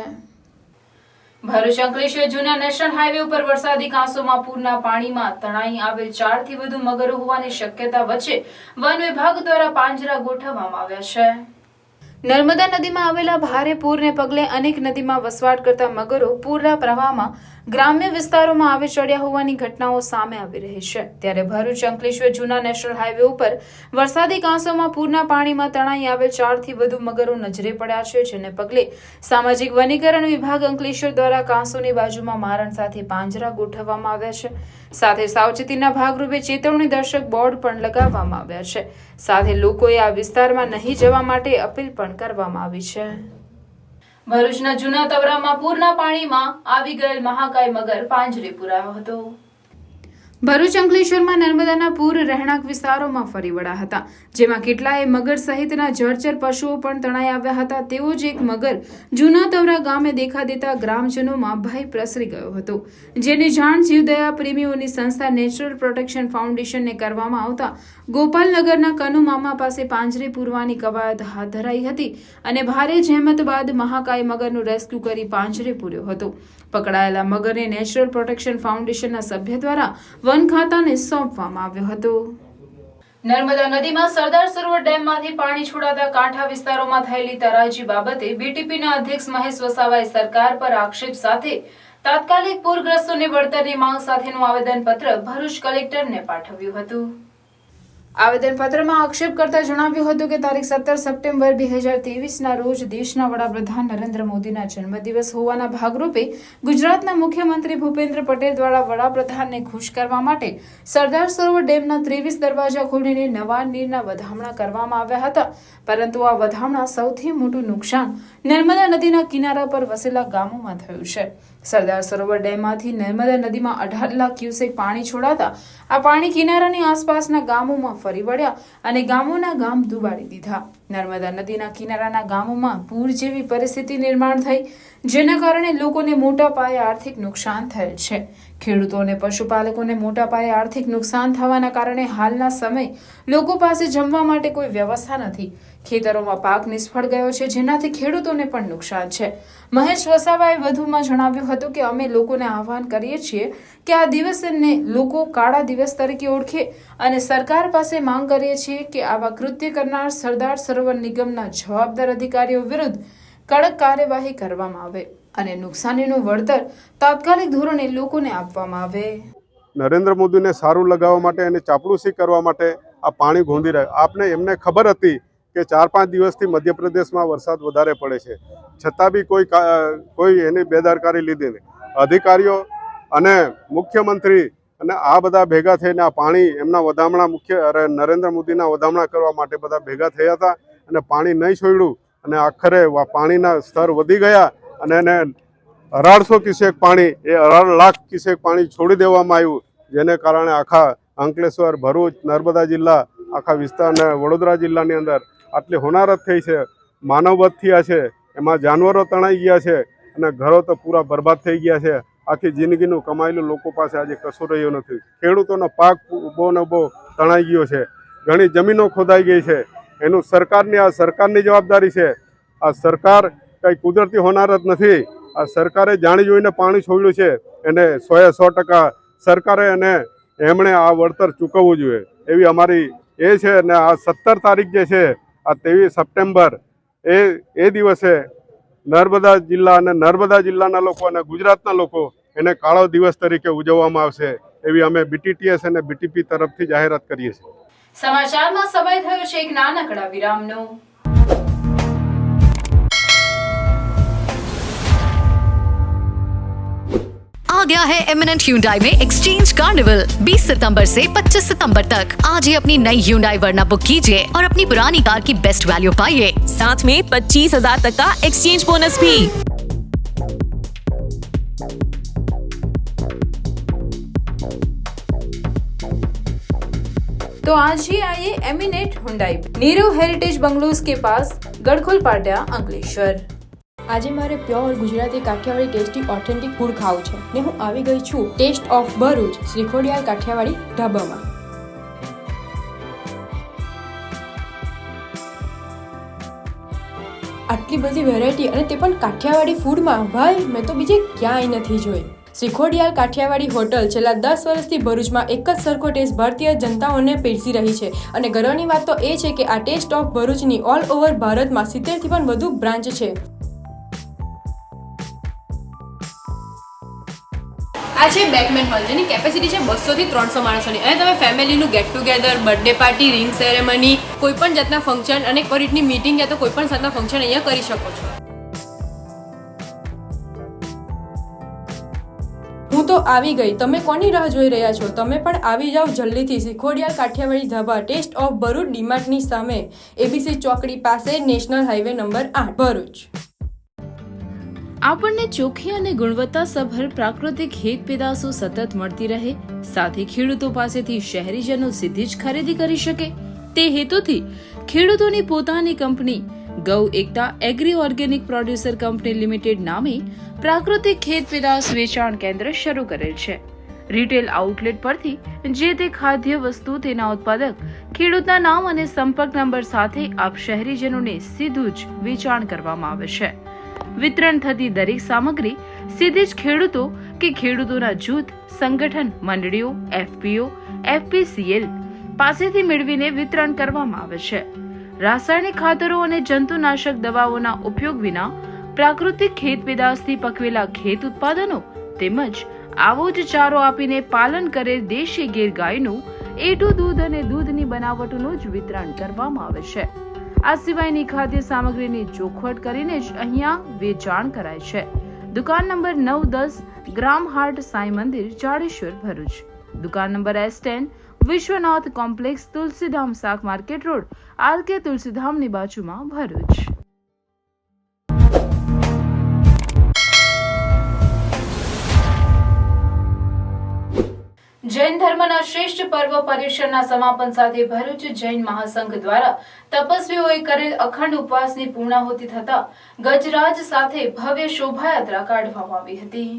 ભરૂચ અંકલેશ્વર જૂના નેશનલ હાઈવે ઉપર વરસાદી કાંસોમાં પૂરના પાણીમાં તણાઈ આવેલ 4 થી વધુ મગરો હોવાની શક્યતા વચ્ચે વન વિભાગ દ્વારા પાંજરા ગોઠવવામાં આવ્યા છે. નર્મદા નદીમાં આવેલા ભારે પૂરને પગલે અનેક નદીમાં વસવાટ કરતા મગરો પૂરના પ્રવાહમાં ગ્રામ્ય વિસ્તારોમાં આવી ચડ્યા હોવાની ઘટનાઓ સામે આવી રહી છે. ત્યારે ભરૂચ અંકલેશ્વર જૂના નેશનલ હાઈવે ઉપર વરસાદી કાંસોમાં પૂરના પાણીમાં તણાઈ આવેલ 4 થી વધુ મગરો નજરે પડ્યા છે, જેને પગલે સામાજિક વનીકરણ વિભાગ અંકલેશ્વર દ્વારા કાંસોની બાજુમાં મારણ સાથે પાંજરા ગોઠવવામાં આવ્યા છે. સાથે સાવચેતીના ભાગરૂપે ચેતવણી દર્શક બોર્ડ પણ લગાવવામાં આવ્યા છે. સાથે લોકોએ આ વિસ્તારમાં નહીં જવા માટે અપીલ પણ કરવામાં આવી છે. ભરૂચના જૂના તવરામાં પૂરના પાણીમાં આવી ગયેલ મહાકાય મગર પાંજરે પુરાયો હતો. ભરૂચ અંકલેશ્વરમાં નર્મદાના પૂર રહેણાંક વિસ્તારોમાં ફરી વળ્યા હતા, જેમાં કેટલાય મગર સહિતના જળચર પશુઓ પણ તણાઈ આવ્યા હતા. તેવો જ એક મગર જૂના તવરા ગામે દેખા દેતા ગ્રામજનોમાં ભય પ્રસરી ગયો હતો, જેની જાણ જીવદયા પ્રેમીઓની સંસ્થા નેચરલ પ્રોટેક્શન ફાઉન્ડેશનને કરવામાં આવતા ગોપાલનગરના કનુ મામા પાસે પાંજરે પૂરવાની કવાયત હાથ ધરાઈ હતી અને ભારે જહેમત બાદ મહાકાય મગરનું રેસ્ક્યુ કરી પાંજરે પૂર્યો હતો. પકડાયેલા મગરને નેચરલ પ્રોટેક્શન ફાઉન્ડેશનના સભ્ય દ્વારા વન ખાતાને સોંપવામાં આવ્યો હતો. નર્મદા નદીમાં સરદાર સરોવર ડેમમાંથી પાણી છોડાતા કાંઠા વિસ્તારોમાં થયેલી તરાજી બાબતે બીટીપીના અધ્યક્ષ મહેશ વસાવાએ સરકાર પર આક્ષેપ સાથે તાત્કાલિક પૂરગ્રસ્તોને વળતરની માંગ સાથેનું આવેદનપત્ર ભરૂચ કલેક્ટરને પાઠવ્યું હતું. આવેદનપત્રમાં આક્ષેપ કરતા જણાવ્યું હતું કે તારીખ 17 સપ્ટેમ્બર 2023ના રોજ દેશના વડાપ્રધાન નરેન્દ્ર મોદીના જન્મદિવસ હોવાના ભાગરૂપે ગુજરાતના મુખ્યમંત્રી ભૂપેન્દ્ર પટેલ દ્વારા વડાપ્રધાનને ખુશ કરવા માટે સરદાર સરોવર ડેમના 23 દરવાજા ખોલીને નવા નીરના વધામણા કરવામાં આવ્યા હતા. પરંતુ આ વધામણા સૌથી મોટું નુકસાન નર્મદા નદીના કિનારા પર વસેલા ગામોમાં થયું છે. સરદાર સરોવર ડેમમાંથી નર્મદા નદીમાં 18 લાખ ક્યુસેક પાણી છોડાતા આ પાણી કિનારાની આસપાસના ગામોમાં ફરી વળ્યા અને ગામોના ગામ ડૂબાડી દીધા. નર્મદા નદીના કિનારાના ગામોમાં પૂર જેવી પરિસ્થિતિ નિર્માણ થઈ, જેના કારણે લોકોને મોટા પાયે આર્થિક નુકસાન થયેલ છે. ખેડૂતો અને પશુપાલકોને મોટા પાયે આર્થિક નુકસાન થવાના કારણે હાલના સમય લોકો પાસે જમવા માટે કોઈ વ્યવસ્થા નથી. ખેતરોમાં પાક નિષ્ફળ ગયો છે, જેનાથી ખેડૂતોને પણ નુકસાન છે. મહેશ વસાવાએ વધુમાં જણાવ્યું હતું કે અમે લોકોને આહ્વાન કરીએ છીએ કે આ દિવસને લોકો કાળા દિવસ તરીકે ઓળખે અને સરકાર પાસે માંગ કરીએ છીએ કે આવા કૃત્ય કરનાર સરદાર સરોવર નિગમના જવાબદાર અધિકારીઓ વિરુદ્ધ કડક કાર્યવાહી કરવામાં આવે અને નુકસાનીનું વળતર તાત્કાલિક ધોરણે લોકોને આપવામાં આવે. નરેન્દ્ર મોદીને સારું લગાવવા માટે અને ચાપલુસી કરવા માટે આ પાણી ગોંધી રહ્યા. આપને એમને ખબર હતી કે 4-5 દિવસથી મધ્યપ્રદેશમાં વરસાદ વધારે પડે છે, છતાં બી કોઈ એની બેદરકારી લીધી નહીં. અધિકારીઓ અને મુખ્યમંત્રી અને આ બધા ભેગા થઈને આ પાણી એમના વધામણા નરેન્દ્ર મોદીના વધામણા કરવા માટે બધા ભેગા થયા હતા અને પાણી નહીં છોડ્યું અને આખરે પાણીના સ્તર વધી ગયા અને એને 1800 ક્યુસેક પાણી 18 લાખ ક્યુસેક પાણી છોડી દેવામાં આવ્યું, જેને કારણે આખા અંકલેશ્વર, ભરૂચ, નર્મદા જિલ્લા, આખા વિસ્તારને વડોદરા જિલ્લાની અંદર આટલી હોનારત થઈ છે, માનવવધ થયા છે, એમાં જાનવરો તણાઈ ગયા છે અને ઘરો તો પૂરા બરબાદ થઈ ગયા છે. આખી જિંદગીનું કમાયેલું લોકો પાસે આજે કશું રહ્યું નથી. ખેડૂતોનો પાક ઊભો ને ઊભો તણાઈ ગયો છે, ઘણી જમીનો ખોદાઈ ગઈ છે. એનું સરકારની જવાબદારી છે. આ સરકાર કંઈ કુદરતી હોનારત નથી. આ સરકારે જાણી જોઈને પાણી છોડ્યું છે, એને 100% સરકારે એમણે આ વળતર ચૂકવવું જોઈએ એવી અમારી એ છે. અને આ 17 તારીખ જે છે, આ 23 સપ્ટેમ્બર એ દિવસે નર્મદા જિલ્લા અને નર્મદા જિલ્લાના લોકો અને ગુજરાતના લોકો એને કાળો દિવસ તરીકે ઉજવવામાં આવશે એવી અમે BTTS અને BTP તરફથી જાહેરાત કરીએ છીએ. સમાચારમાં સમય થયો છે એક નાનકડા વિરામનો. आ गया है एमिनेंट Hyundai में एक्सचेंज कार्निवल 20 सितंबर से 25 सितंबर तक। आज ही अपनी नई Hyundai वर्ना बुक कीजिए और अपनी पुरानी कार की बेस्ट वैल्यू पाइए, साथ में 25,000 तक का एक्सचेंज बोनस भी। तो आज ही आइए eminent Hyundai, Nirav heritage bungalows के पास, गढ़खोल पाटिया, अंकलेश्वर. આજે મારે pure Gujarati Kathiyawadi tasty authentic food ખાવું છે ને હું આવી ગઈ છું ટેસ્ટ ઓફ ભરૂચ શ્રીખોડિયાર કાઠિયાવાડી ઢાબામાં. આટલી બધી વેરાયટી અને તે પણ કાઠિયાવાડી ફૂડમાં, ભાઈ મેં તો બીજે ક્યાંય નથી જોઈ. શ્રીખોડિયાર કાઠિયાવાડી હોટલ છેલ્લા 10 વર્ષથી ભરૂચમાં એક જ સરખો ટેસ્ટ ભારતીય જનતાઓને પીરસી રહી છે અને ગર્વની વાત તો એ છે કે આ ટેસ્ટ ઓફ ભરૂચની ઓલ ઓવર ભારતમાં 70થી પણ વધુ બ્રાન્ચ છે. આ છે બેકમેન હોલ, જેની કેપેસિટી છે 200 થી 300 માણસોની. અને તમે ફેમિલીનું get together, birthday party, ring ceremony, કોઈ પણ જાતના ફંક્શન અને એક રીતની મીટિંગ યા તો કોઈ પણ જાતના ફંક્શન અહીંયા કરી શકો છો. હું તો આવી ગઈ. તમે કોની રાહ જોઈ રહ્યા છો? તમે પણ આવી જાઓ જલ્દીથી. શ્રીખોડિયાર કાઠિયાવાડી ધાબા, ટેસ્ટ ઓફ ભરૂચ, ડીમાર્ટની સામે, ABC ચોકડી પાસે, નેશનલ હાઈવે નંબર 8, ભરૂચ. આપણને ચોખ્ખી અને ગુણવત્તાસભર પ્રાકૃતિક હેત પેદાશો સતત મળતી રહે, સાથે ખેડૂતો પાસેથી શહેરીજનો સીધી જ ખરીદી કરી શકે, તે હેતુથી ખેડૂતોની પોતાની company Gau Ekta agri organic producer company limited નામે પ્રાકૃતિક ખેત પેદાશ વેચાણ કેન્દ્ર શરૂ કરેલ છે. રિટેલ આઉટલેટ પરથી જે તે ખાદ્ય વસ્તુ તેના ઉત્પાદક ખેડૂતના નામ અને સંપર્ક નંબર સાથે આપ શહેરીજનોને સીધું જ વેચાણ કરવામાં આવે છે. વિતરણ થતી દરેક સામગ્રી સીધી જ ખેડૂતો કે ખેડૂતોના જૂથ, સંગઠન, મંડળીઓ, FPO, FPCL પાસેથી મેળવીને વિતરણ કરવામાં આવે છે. રાસાયણિક ખાતરો અને જંતુનાશક દવાઓના ઉપયોગ વિના પ્રાકૃતિક ખેત પેદાશથી પકવેલા ખેત ઉત્પાદનો તેમજ આવો જ ચારો આપીને પાલન કરેલ દેશી ગીર ગાયનું એટું દૂધ અને દૂધની બનાવટોનું જ વિતરણ કરવામાં આવે છે. આ સિવાયની ખાદ્ય સામગ્રીની ચોખવટ કરીને જ અહીંયા વેચાણ કરાય છે. દુકાન નંબર 9-10 ગ્રામ હાટ સાંઈ મંદિર, જાડેશ્વર, ભરૂચ. દુકાન number S10 Vishwanath complex, Tulsidham શાક માર્કેટ રોડ, RK તુલસીધામની બાજુમાં, ભરૂચ. જૈન ધર્મના શ્રેષ્ઠ પર્વ પર્યુષણના સમાપન સાથે ભરૂચ જૈન મહાસંઘ દ્વારા તપસ્વીઓએ કરેલ અખંડ ઉપવાસની પૂર્ણાહુતિ થતા ગજરાજ સાથે ભવ્ય શોભાયાત્રા કાઢવામાં આવી હતી.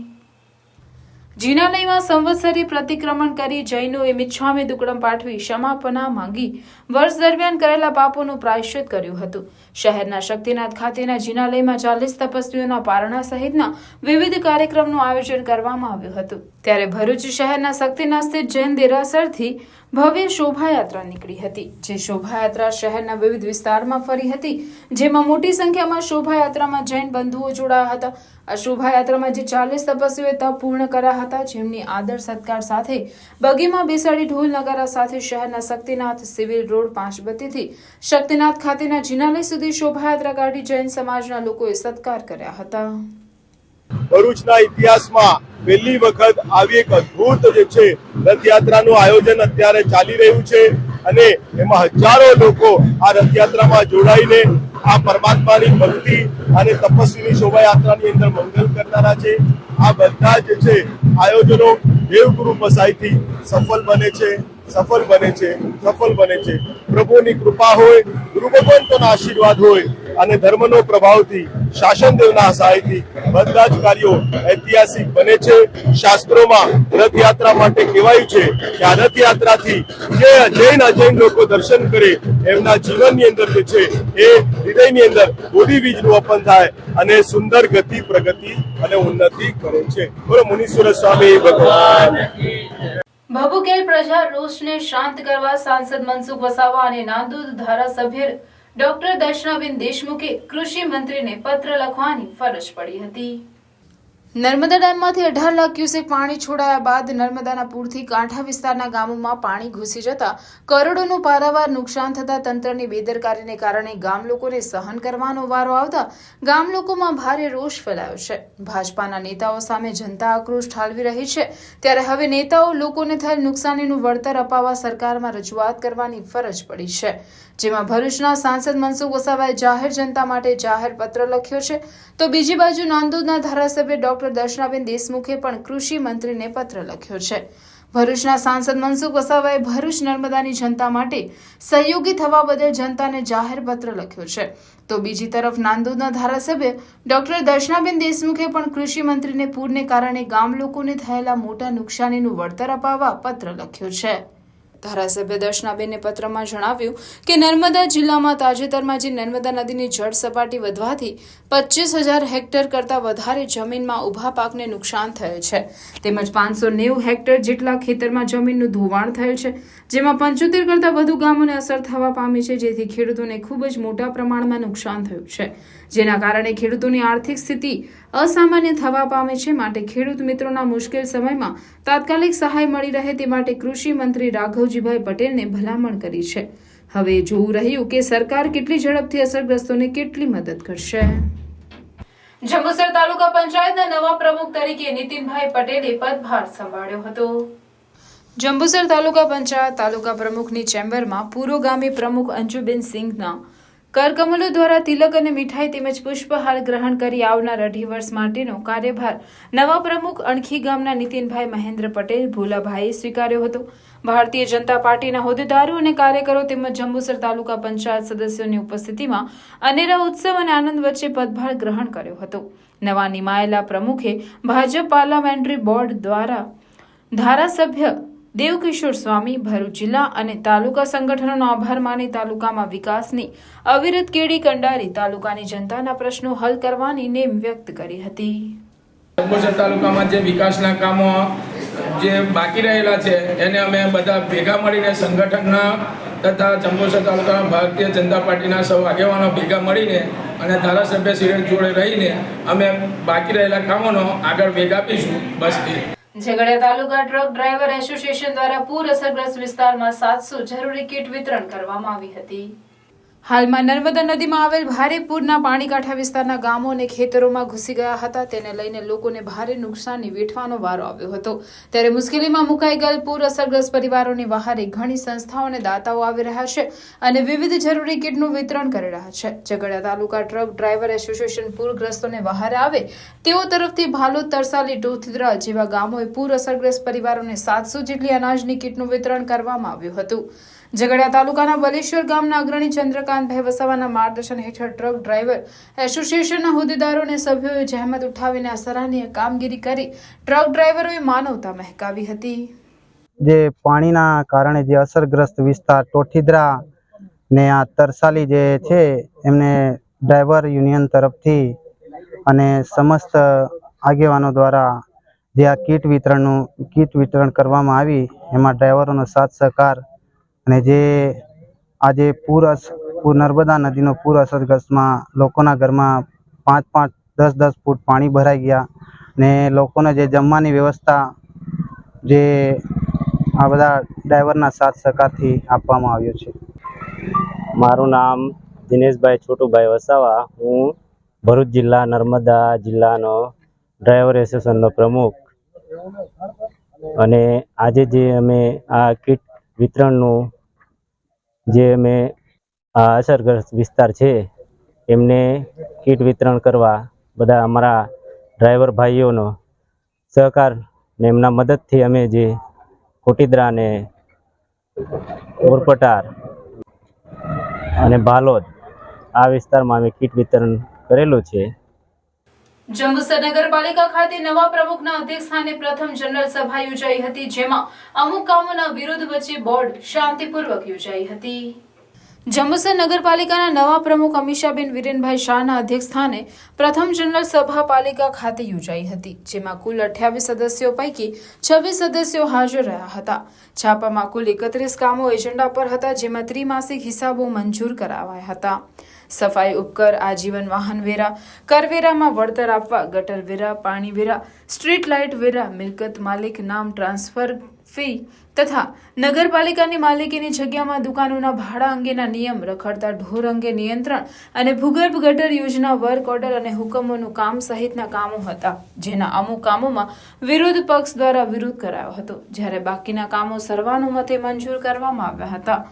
જિનાલયમાં સંવત્સરી પ્રતિક્રમણ કરી જૈનોએ મિચ્છામી દુક્કડમ પાઠવી ક્ષમાપના માંગી વર્ષ દરમિયાન કરેલા પાપોનું પ્રાયશ્ચિત કર્યું હતું. શહેરના શક્તિનાથ ખાતેના જિનાલયમાં 40 તપસ્વીઓના પારણા સહિતના વિવિધ કાર્યક્રમનું આયોજન કરવામાં આવ્યું હતું. ત્યારે ભરૂચ શહેરના શક્તિનાથ સ્થિત જૈન દેરાસરથી ભવ્ય શોભાયાત્રા નીકળી હતી, જે શોભાયાત્રા શહેરના વિવિધ વિસ્તારમાં ફરી હતી, જેમાં મોટી સંખ્યામાં શોભાયાત્રામાં જૈન બંધુઓ જોડાયા હતા. આ શોભાયાત્રામાં જે 40 તપસ્વીઓએ તપ પૂર્ણ કર્યા હતા, જેમની આદર સત્કાર સાથે બગીમાં બેસાડી ઢોલ નગારા સાથે શહેરના શક્તિનાથ સિવિલ રોડ પાંચબત્તીથી શક્તિનાથ ખાતેના જિનાલય સુધી શોભાયાત્રા કાઢી જૈન સમાજના લોકોએ સત્કાર કર્યા હતા. ભરૂચના ઇતિહાસમાં પહેલી વખત આવી એક અદભુત જે છે રથયાત્રાનું આયોજન અત્યારે ચાલી રહ્યું છે અને એમાં હજારો લોકો આ રથયાત્રામાં જોડાઈને આ પરમાત્માની ભક્તિ અને તપસ્વીની શોભાયાત્રાની અંદર મંગલ કરનારા છે. આ બધા જે છે આયોજનો દેવગુરુ પસાઈથી સફળ બને છે. પ્રભુની કૃપા હોય, ગુરુ ભગવંતોના આશીર્વાદ હોય અને ધર્મનો પ્રભાવથી શાસનદેવના સહાયથી બધા જ કાર્યો ઐતિહાસિક બને છે. શાસ્ત્રોમાં રથયાત્રા માટે કહેવાયું છે કે આ રથયાત્રાથી જે અજૈન લોકો દર્શન કરે એમના જીવનની અંદર જે છે એ હૃદયની અંદર બોધી બીજનું વપન થાય અને સુંદર ગતિ, પ્રગતિ અને ઉન્નતિ કરે છે. બોલો મુનીશ્વર સ્વામી ભગવાન. ભભુકેલ પ્રજા રોષને શાંત કરવા સાંસદ મનસુખ વસાવા અને નાંદોદ ધારાસભ્ય ડોક્ટર દર્શનાબેન દેશમુખે કૃષિ મંત્રીને પત્ર લખવાની ફરજ પડી હતી. નર્મદા ડેમમાંથી 18 લાખ ક્યુસેક પાણી છોડાયા બાદ નર્મદાના પૂરથી કાંઠા વિસ્તારના ગામોમાં પાણી ઘૂસી જતા કરોડોનું પારાવાર નુકસાન થતા તંત્રની બેદરકારીને કારણે ગામ લોકોને સહન કરવાનો વારો આવતા ગામ લોકોમાં ભારે રોષ ફેલાયો છે. ભાજપાના નેતાઓ સામે જનતા આક્રોશ ઠાલવી રહી છે, ત્યારે હવે નેતાઓ લોકોને થયેલ નુકસાનીનું વળતર અપાવવા સરકારમાં રજૂઆત કરવાની ફરજ પડી છે. જેમાં ભરૂચના સાંસદ મનસુખ વસાવાએ જાહેર જનતા માટે જાહેર પત્ર લખ્યો છે, તો બીજી બાજુ નાંદોદના ધારાસભ્ય ડોક્ટર દર્શનાબેન દેશમુખે પણ કૃષિ મંત્રીને પત્ર લખ્યો છે. ભરૂચના સાંસદ મનસુખ વસાવાએ ભરૂચ નર્મદાની જનતા માટે સહયોગી થવા બદલ જનતાને જાહેર પત્ર લખ્યો છે, તો બીજી તરફ નાંદોદના ધારાસભ્ય ડોક્ટર દર્શનાબેન દેશમુખે પણ કૃષિ મંત્રીને પૂરને કારણે ગામ લોકોને થયેલા મોટા નુકસાનીનું વળતર અપાવવા પત્ર લખ્યો છે. ધારાસભ્ય દર્શનાબેને પત્રમાં જણાવ્યું કે નર્મદા જિલ્લામાં તાજેતરમાં જે નર્મદા નદીની જળ સપાટી વધવાથી 25,000 હેક્ટર કરતાં વધારે જમીનમાં ઊભા પાકને નુકસાન થયેલ છે, તેમજ 590 હેક્ટર જેટલા ખેતરમાં જમીનનું ધોવાણ થયેલ છે, જેમાં 75 કરતાં વધુ ગામોને અસર થવા પામી છે, જેથી ખેડૂતોને ખૂબ જ મોટા પ્રમાણમાં નુકસાન થયું છે, જેના કારણે ખેડૂતોની આર્થિક સ્થિતિ અસામાન્ય થવા પામે છે. માટે ખેડૂત મિત્રોના મુશ્કેલ સમયમાં તાત્કાલિક સહાય મળી રહે તે માટે કૃષિ મંત્રી રાઘવજીભાઈ પટેલને ભલામણ કરી છે. હવે જોવું રહ્યું કે સરકાર કેટલી ઝડપથી અસરગ્રસ્તોને કેટલી મદદ કરશે. જંબુસર તાલુકા પંચાયતના નવા પ્રમુખ તરીકે નીતિનભાઈ પટેલે પદભાર સંભાળ્યો હતો. જંબુસર તાલુકા પંચાયત તાલુકા પ્રમુખની ચેમ્બરમાં પુરોગામી પ્રમુખ અંજુબેન સિંઘના કરકમલો દ્વારા તિલક અને મીઠાઈ તેમજ પુષ્પહાર ગ્રહણ કરી આવનાર 2.5 વર્ષ માટેનો કાર્યભાર નવા પ્રમુખ અણખી ગામના નીતિનભાઈ મહેન્દ્ર પટેલ ભોલાભાઈએ સ્વીકાર્યો હતો. ભારતીય જનતા પાર્ટીના હોદ્દેદારો અને કાર્યકરો તેમજ જંબુસર તાલુકા પંચાયત સદસ્યોની ઉપસ્થિતિમાં અનેરા ઉત્સવ અને આનંદ વચ્ચે પદભાર ગ્રહણ કર્યો હતો. નવા નિમાયેલા પ્રમુખે ભાજપ પાર્લામેન્ટરી બોર્ડ દ્વારા ધારાસભ્ય દેવકિશોર સ્વામી, ભરૂચ જિલ્લા અને તાલુકા સંગઠનોનો આભાર માની તાલુકામાં વિકાસની અવિરત કેડી કંડારી તાલુકાની જનતાના પ્રશ્નો હલ કરવાની નેમ વ્યક્ત કરી હતી. જંબુસર તાલુકામાં જે વિકાસના કામો જે બાકી રહેલા છે એને અમે બધા ભેગા મળીને સંગઠનના તથા જંબુસર તાલુકાના ભારતીય જનતા પાર્ટીના સૌ આગેવાનો ભેગા મળીને અને ધારાસભ્ય શ્રી જોડે રહીને અમે બાકી રહેલા કામોનો આગળ વેગ આપીશું. બસ ઝઘડિયા તાલુકા ટ્રક ડ્રાઈવર એસોસિએશન દ્વારા પૂર અસરગ્રસ્ત વિસ્તારમાં 700 જરૂરી કીટ વિતરણ કરવામાં આવી હતી. હાલમાં નર્મદા નદીમાં આવેલ ભારે પૂરના પાણી કાંઠા વિસ્તારના ગામો અને ખેતરોમાં ઘૂસી ગયા હતા. તેને લઈને લોકોને ભારે નુકસાની વેઠવાનો વારો આવ્યો હતો. ત્યારે મુશ્કેલીમાં મુકાઈ ગયેલ પૂર અસરગ્રસ્ત પરિવારોની વહારે ઘણી સંસ્થાઓ અને દાતાઓ આવી રહ્યા છે અને વિવિધ જરૂરી કીટનું વિતરણ કરી રહ્યા છે. ઝઘડિયા તાલુકા ટ્રક ડ્રાઈવર એસોસિએશન પૂરગ્રસ્તોને વહારે આવે તેઓ તરફથી ભાલોદ, તરસાલી, ટોથીદ્રા જેવા ગામોએ પૂર અસરગ્રસ્ત પરિવારોને 700 જેટલી અનાજની કીટનું વિતરણ કરવામાં આવ્યું હતું. ઝઘડિયા તાલુકાના બલેશ્વર ગામના અગ્રણી ચંદ્રકાંતભાઈ વસાવાના માર્ગદર્શન હેઠળ ટ્રક ડ્રાઈવર એસોસિએશનના હોદ્દેદારો અને સભ્યોએ જહેમત ઉઠાવીને આ સરાહનીય કામગીરી કરી ટ્રક ડ્રાઈવરોએ માનવતા મહેકાવી હતી. જે પાણીના કારણે જે અસરગ્રસ્ત વિસ્તાર ટોઠીદ્રા ને આ તરસાલી જે છે એમને ડ્રાઈવર યુનિયન તરફથી અને સમસ્ત આગેવાનો દ્વારા જે આ કીટ વિતરણ કરવામાં આવી એમાં ડ્રાઈવરોનો સાથ સહકાર અને જે આજે નર્મદા નદીનો પૂર અસરગ્રસ્તમાં લોકોના ઘરમાં 5-5, 10-10 ફૂટ પાણી ભરાઈ ગયા ને લોકોને જે જમવાની વ્યવસ્થા જે આ બધા ડ્રાઈવરના સાથ સહકારથી આપવામાં આવ્યો છે. મારું નામ દિનેશભાઈ છોટુભાઈ વસાવા. હું ભરૂચ જિલ્લા નર્મદા જિલ્લાનો ડ્રાઈવર એસોસિએશનનો પ્રમુખ અને આજે જે અમે આ કીટ વિતરણનું જે અમે આ અસરગ્રસ્ત વિસ્તાર છે એમને કીટ વિતરણ કરવા બધા અમારા ડ્રાઈવર ભાઈઓનો સહકાર ને એમના મદદથી અમે જે કોટીદ્રા ને ઓરપટાર અને ભાલોદ આ વિસ્તારમાં અમે કીટ વિતરણ કરેલું છે. જંબુસર નગરપાલિકા ખાતે નવા પ્રમુખના અધ્યક્ષસ્થાને પ્રથમ જનરલ સભા યોજાઈ હતી, જેમાં અમુક કામોના વિરોધ વચ્ચે બોર્ડ શાંતિપૂર્વક યોજાઈ હતી. જંબુસર નગરપાલિકાના નવા પ્રમુખ અમીષાબેન વિરેનભાઈ શાહના અધ્યક્ષસ્થાને પ્રથમ જનરલ સભા પાલિકા ખાતે યોજાઈ હતી, જેમાં કુલ 28 સદસ્યો પૈકી 26 સદસ્યો હાજર રહ્યા હતા. છાપામાં કુલ 31 કામો એજન્ડા પર હતા, જેમાં ત્રિમાસિક હિસાબો મંજૂર કરાવાયા હતા. સફાઈ ઉપકર, આજીવન વાહન વેરા, કરવેરામાં વળતર આપવા, ગટર વેરા, પાણી વેરા, સ્ટ્રીટ લાઇટ વેરા, મિલકત માલિક નામ ટ્રાન્સફર ફી તથા નગરપાલિકાની માલિકીની જગ્યામાં દુકાનોના ભાડા અંગેના નિયમ, રખડતા ઢોર અંગે નિયંત્રણ અને ભૂગર્ભ ગટર યોજના, વર્ક ઓર્ડર અને હુકમોનું કામ સહિતના કામો હતા, જેના અમુક કામોમાં વિરોધ પક્ષ દ્વારા વિરોધ કરાયો હતો, જ્યારે બાકીના કામો સર્વાનુમતે મંજૂર કરવામાં આવ્યા હતા.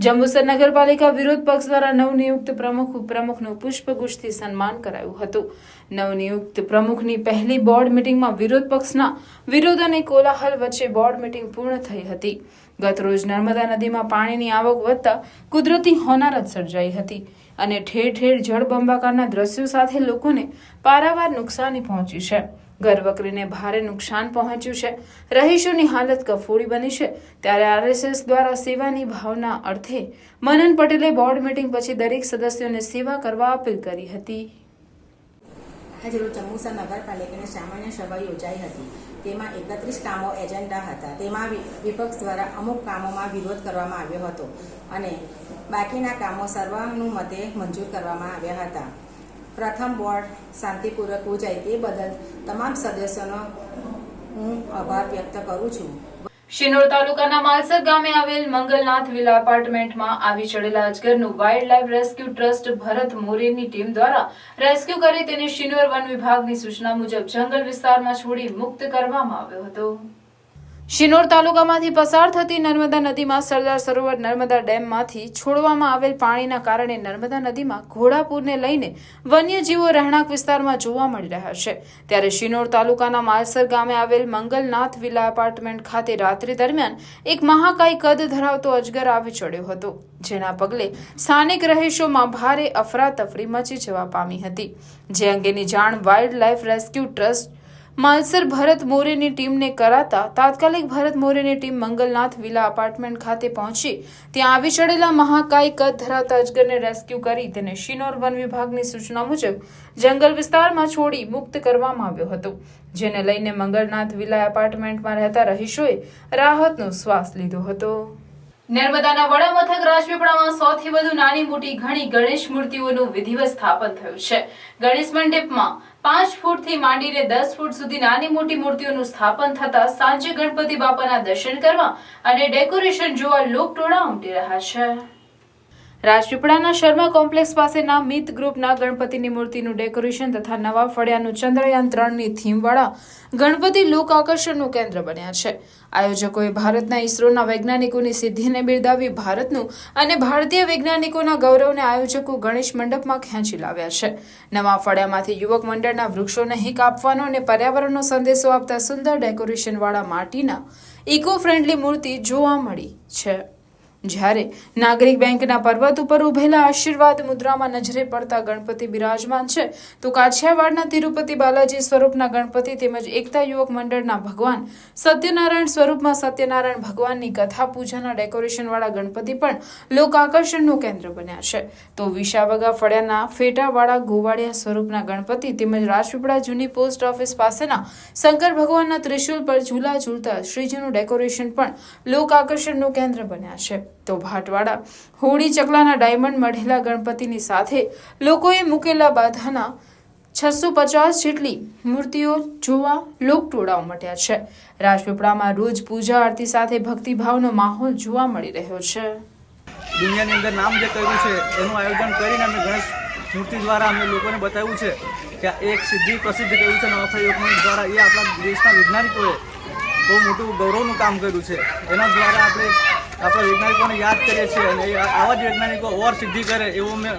જંબુસર નગરપાલિકા વિરોધ પક્ષ દ્વારા નવનિયુક્ત પ્રમુખ, ઉપપ્રમુખનું પુષ્પગુચ્છથી સન્માન કરાયું હતું. નવનિયુક્ત પ્રમુખની પહેલી બોર્ડ મિટિંગમાં વિરોધ પક્ષના વિરોધ અને કોલાહલ વચ્ચે બોર્ડ મિટિંગ પૂર્ણ થઈ હતી. ગતરોજ નર્મદા નદીમાં પાણીની આવક વધતા કુદરતી હોનારત સર્જાઈ હતી અને ઠેર ઠેર જળબંબાકારના દ્રશ્યો સાથે લોકોને પારાવાર નુકસાની પહોંચી છે. ઘરવકરીને ભારે નુકસાન પહોંચ્યું છે. રહીશોની હાલત કફોડી બની છે. ત્યારે આરએસએસ દ્વારા સેવાની ભાવના અર્થે મનન પટેલે બોર્ડ મીટિંગ પછી દરેક સદસ્યોને સેવા કરવા અપીલ કરી હતી. આજરોજ જંબુસર નગરપાલિકાની સામાન્ય સભા યોજાઈ હતી. તેમાં 31 કામો એજન્ડા હતા. તેમાં વિપક્ષ દ્વારા અમુક કામોમાં વિરોધ કરવામાં આવ્યો હતો અને બાકીના કામો સર્વાનુમતે મંજૂર કરવામાં આવ્યા હતા. પ્રથમ બોર્ડ શાંતિપૂર્વક યોજાય તે બદલ તમામ સદસ્યોનો હું આભાર વ્યક્ત કરું છું. શિનોર તાલુકાના માલસર ગામે આવેલ મંગલનાથ વિલા એપાર્ટમેન્ટમાં આવી ચડેલા અજગરનું વાઇલ્ડ લાઇફ રેસ્ક્યુ ટ્રસ્ટ ભરત મોરેની ટીમ દ્વારા રેસ્ક્યુ કરી તેને શિનોર વન વિભાગની સૂચના મુજબ જંગલ વિસ્તારમાં છોડી મુક્ત કરવામાં આવ્યો હતો. શિનોર તાલુકામાંથી પસાર થતી નર્મદા નદીમાં સરદાર સરોવર નર્મદા ડેમમાંથી છોડવામાં આવેલ પાણીના કારણે નર્મદા નદીમાં ઘોડાપૂરને લઈને વન્યજીવો રહેણાંક વિસ્તારમાં જોવા મળી રહ્યા છે. ત્યારે શિનોર તાલુકાના માલસર ગામે આવેલ મંગલનાથ વિલા એપાર્ટમેન્ટ ખાતે રાત્રિ દરમિયાન એક મહાકાય કદ ધરાવતો અજગર આવી ચડ્યો હતો, જેના પગલે સ્થાનિક રહીશોમાં ભારે અફરાતફરી મચી જવા પામી હતી. જે અંગેની જાણ wild life rescue trust Malsar ભરત મોરેની ટીમને કરાતા તાત્કાલિક ભરત મોરેની ટીમ મંગલનાથ વિલા અપાર્ટમેન્ટ ખાતે પહોંચી ત્યાં આવી ચડેલા મહાકાય કદ ધરાવતા અજગરને રેસ્ક્યુ કરી તેને શિનોર વન વિભાગની સૂચના મુજબ જંગલ વિસ્તારમાં છોડી મુક્ત કરવામાં આવ્યો હતો, જેને લઈને મંગલનાથ વિલા એપાર્ટમેન્ટમાં રહેતા રહીશોએ રાહતનો શ્વાસ લીધો હતો. નર્મદાના વડા મથક રાજપીપળામાં સૌથી વધુ નાની મોટી ઘણી ગણેશ મૂર્તિઓનું વિધિવત સ્થાપન થયું છે. ગણેશ મંડપમાં 5 ફૂટથી માંડીને 10 ફૂટ સુધી નાની મોટી મૂર્તિઓનું સ્થાપન થતા સાંજે ગણપતિ બાપાના દર્શન કરવા અને ડેકોરેશન જોવા લોકટોળા ઉમટી રહ્યા છે. રાજપીપળાના શર્મા કોમ્પ્લેક્સ પાસેના મિત ગ્રુપના ગણપતિની મૂર્તિનું ડેકોરેશન તથા નવા ફળિયાનું ચંદ્રયાન 3ની થીમવાળા ગણપતિ લોક આકર્ષણનું કેન્દ્ર બન્યા છે. આયોજકોએ ભારતના ઇસરોના વૈજ્ઞાનિકોની સિદ્ધિને બિરદાવી ભારતનું અને ભારતીય વૈજ્ઞાનિકોના ગૌરવને આયોજકો ગણેશ મંડપમાં ખેંચી લાવ્યા છે. નવા ફળિયામાંથી યુવક મંડળના વૃક્ષોને હિંક આપવાનો અને પર્યાવરણનો સંદેશો આપતા સુંદર ડેકોરેશનવાળા માટીના ઇકો ફ્રેન્ડલી મૂર્તિ જોવા મળી છે. જ્યારે નાગરિક બેંકના પર્વત ઉપર ઉભેલા આશીર્વાદ મુદ્રામાં નજરે પડતા ગણપતિ બિરાજમાન છે, તો કાછિયાવાડના તિરુપતિ બાલાજી સ્વરૂપના ગણપતિ તેમજ એકતા યુવક મંડળના ભગવાન સત્યનારાયણ સ્વરૂપમાં સત્યનારાયણ ભગવાનની કથા પૂજાના ડેકોરેશનવાળા ગણપતિ પણ લોક આકર્ષણનું કેન્દ્ર બન્યા છે. તો વિસાવગા ફળિયાના ફેટાવાળા ગોવાળિયા સ્વરૂપના ગણપતિ તેમજ રાજપીપળા જૂની પોસ્ટ ઓફિસ પાસેના શંકર ભગવાનના ત્રિશુલ પર ઝૂલા ઝૂલતા શ્રીજીનું ડેકોરેશન પણ લોક આકર્ષણનું કેન્દ્ર બન્યા છે. તો ભાટવાડા હોળી ચકલાના ડાયમંડ મઢેલા ગણપતિની સાથે લોકોએ મૂકેલા બાધાના 650 જેટલી મૂર્તિઓ જોવા લોકટોળા ઉમટ્યા છે. રાજપીપળામાં રોજ પૂજા આરતી સાથે ભક્તિભાવનો માહોલ જોવા મળી રહ્યો છે. દુનિયાની અંદર નામ જે કર્યું છે એનું આયોજન કરીને અમે ગણેશ મૂર્તિ દ્વારા અમે લોકોને બતાવ્યું છે કે એક સિદ્ધિ પ્રસિદ્ધ કર્યું છે નવા પ્રયોગ દ્વારા. એ આપણા દેશના વૈજ્ઞાનિકોએ બહુ મોટું ગૌરવનું કામ કર્યું છે. એના દ્વારા આપણે આપણા વૈજ્ઞાનિકોને યાદ કરીએ છીએ અને આવા જ વૈજ્ઞાનિકો ઓર સિદ્ધિ કરે એવું અમે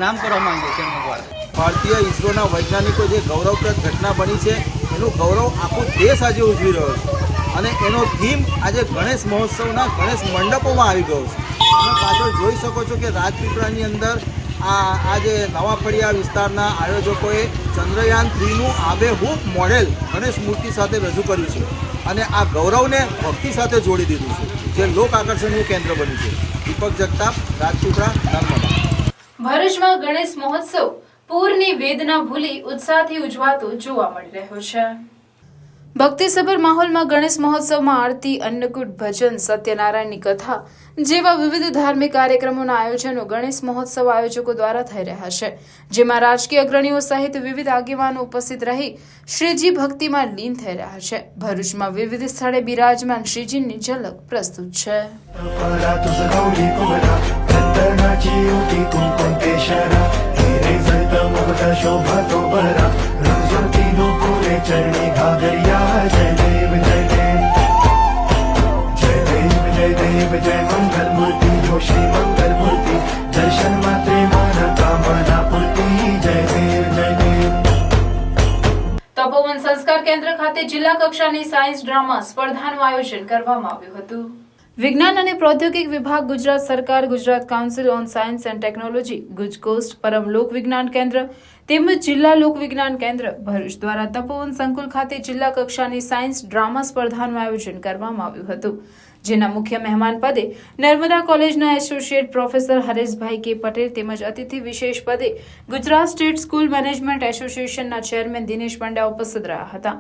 નામ કરવા માંગીએ છીએ એમના દ્વારા. ભારતીય ઇસરોના વૈજ્ઞાનિકો જે ગૌરવપ્રદ ઘટના બની છે એનું ગૌરવ આખો દેશ આજે ઉજવી રહ્યો છે અને એનો થીમ આજે ગણેશ મહોત્સવના ગણેશ મંડપોમાં આવી ગયો છે. તમે પાછળ જોઈ શકો છો કે રાજપીપળાની અંદર આ જે નવા ફળિયા વિસ્તારના આયોજકોએ ચંદ્રયાન 3નું આબેહૂબ મોડેલ ગણેશ મૂર્તિ સાથે રજૂ કર્યું છે અને આ ગૌરવને ભક્તિ સાથે જોડી દીધું છે, જે લોક આકર્ષણનું કેન્દ્ર બન્યું છે. દીપક જગતાપ, રાજપીપળા, નર્મદા. ભરૂચમાં ગણેશ મહોત્સવ પૂરની વેદના ભૂલી ઉત્સાહથી ઉજવાતો જોવા મળી રહ્યો છે. ભક્તિસભર માહોલમાં ગણેશ મહોત્સવમાં આરતી, અન્નકૂટ, ભજન, સત્યનારાયણની કથા જેવા વિવિધ ધાર્મિક કાર્યક્રમોના આયોજનો ગણેશ મહોત્સવ આયોજકો દ્વારા થઈ રહ્યા છે, જેમાં રાજકીય અગ્રણીઓ સહિત વિવિધ આગેવાનો ઉપસ્થિત રહી શ્રીજી ભક્તિમાં લીન થઈ રહ્યા છે. ભરૂચમાં વિવિધ સ્થળે બિરાજમાન શ્રીજીની ઝલક પ્રસ્તુત છે. चरणी घाघरिया जय देव जय देव जय देव जय देव जय मंगल मूर्ति जो श्री मंगल मूर्ति दर्शन मात्रे माना कामना पूर्ति जय देव जय देव. તપોવન સંસ્કાર કેન્દ્ર ખાતે જિલ્લા કક્ષાની સાયન્સ ડ્રામા સ્પર્ધાનું આયોજન કરવામાં આવ્યું હતું. વિજ્ઞાન અને પ્રૌદ્યોગિક વિભાગ, ગુજરાત સરકાર, Gujarat council on science and technology, Gujcost, Param Lok Vigyan Kendra તેમજ જિલ્લા લોક વિજ્ઞાન કેન્દ્ર ભરૂચ દ્વારા તપોવન સંકુલ ખાતે જિલ્લા કક્ષાની સાયન્સ ડ્રામા સ્પર્ધાનું આયોજન કરવામાં આવ્યું હતું, જેના મુખ્ય મહેમાન પદે નર્મદા કોલેજના એસોસિએટ પ્રોફેસર હરેશભાઈ કે પટેલ તેમજ અતિથિ વિશેષ પદે ગુજરાત સ્ટેટ સ્કૂલ મેનેજમેન્ટ એસોસિએશનના ચેરમેન દિનેશ પંડ્યા ઉપસ્થિત રહ્યા હતા.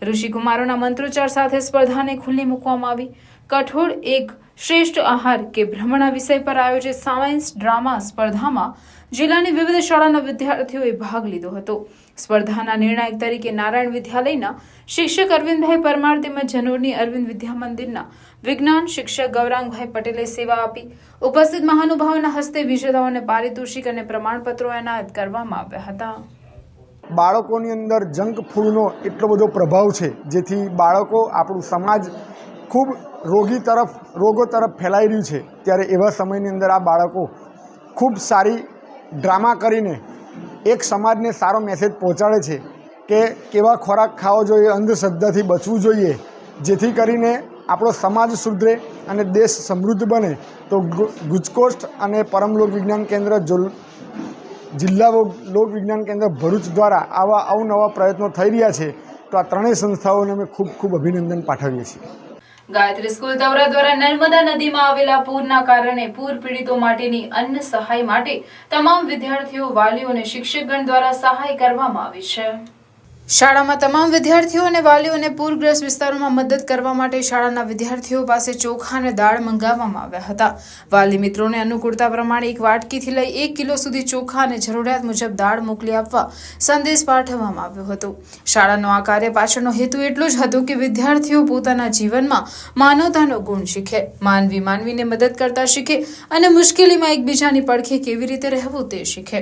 ઋષિકુમારોના મંત્રોચ્ચાર સાથે સ્પર્ધાને ખુલ્લી મૂકવામાં આવી. કઠોળ એક શ્રેષ્ઠ આહાર કે ભ્રમણા વિષય પર આયોજિત સાયન્સ ડ્રામા સ્પર્ધામાં જિલ્લાની વિવિધ શાળાના વિદ્યાર્થીઓએ ભાગ લીધો હતો. સ્પર્ધાના નિર્ણાયક તરીકે નારાયણ વિદ્યાલયના શિક્ષક અરવિંદભાઈ પરમાર તેમજ જનોરની અરવિંદ વિદ્યા મંદિરના વિજ્ઞાન શિક્ષક ગૌરાંગભાઈ પટેલે સેવા આપી. ઉપસ્થિત મહાનુભાવોના હસ્તે વિજેતાઓને પારિતોષિક અને પ્રમાણપત્રો એનાયત કરવામાં આવ્યા હતા. બાળકોની અંદર જંક ફૂડનો એટલો બધો પ્રભાવ છે, જેથી બાળકો, આપણું સમાજ ખૂબ રોગો તરફ ફેલાઈ રહ્યું છે. ત્યારે એવા સમયની અંદર આ બાળકો ખૂબ સારી ડ્રામા કરીને એક સમાજને સારો મેસેજ પહોંચાડે છે કે કેવા ખોરાક ખાવો જોઈએ, અંધશ્રદ્ધાથી બચવું જોઈએ, જેથી કરીને આપણો સમાજ સુધરે અને દેશ સમૃદ્ધ બને. તો ગુજકોસ્ટ અને પરમ લોક વિજ્ઞાન કેન્દ્ર જિલ્લા લોક વિજ્ઞાન કેન્દ્ર ભરૂચ દ્વારા આવા અવનવા પ્રયત્નો થઈ રહ્યા છે. તો આ ત્રણેય સંસ્થાઓને અમે ખૂબ ખૂબ અભિનંદન પાઠવીએ છીએ. ગાયત્રી સ્કૂલ તવરા દ્વારા નર્મદા નદીમાં આવેલા પૂરના કારણે પૂર પીડિતો માટેની અન્ન સહાય માટે તમામ વિદ્યાર્થીઓ, વાલીઓ અને શિક્ષકગણ દ્વારા સહાય કરવામાં આવી છે. શાળામાં તમામ વિદ્યાર્થીઓ અને વાલીઓને પૂરગ્રસ્ત વિસ્તારોમાં મદદ કરવા માટે શાળાના વિદ્યાર્થીઓ પાસે ચોખા અને દાળ મંગાવવામાં આવ્યા હતા. વાલી મિત્રોને અનુકૂળતા પ્રમાણે 1 વાટકીથી લઈ 1 કિલો સુધી ચોખા અને જરૂરિયાત મુજબ દાળ મોકલી આપવા સંદેશ પાઠવવામાં આવ્યો હતો. શાળાનો આ કાર્ય પાછળનો હેતુ એટલો જ હતો કે વિદ્યાર્થીઓ પોતાના જીવનમાં માનવતાનો ગુણ શીખે, માનવીને મદદ કરતા શીખે અને મુશ્કેલીમાં એકબીજાની પડખે કેવી રીતે રહેવું તે શીખે.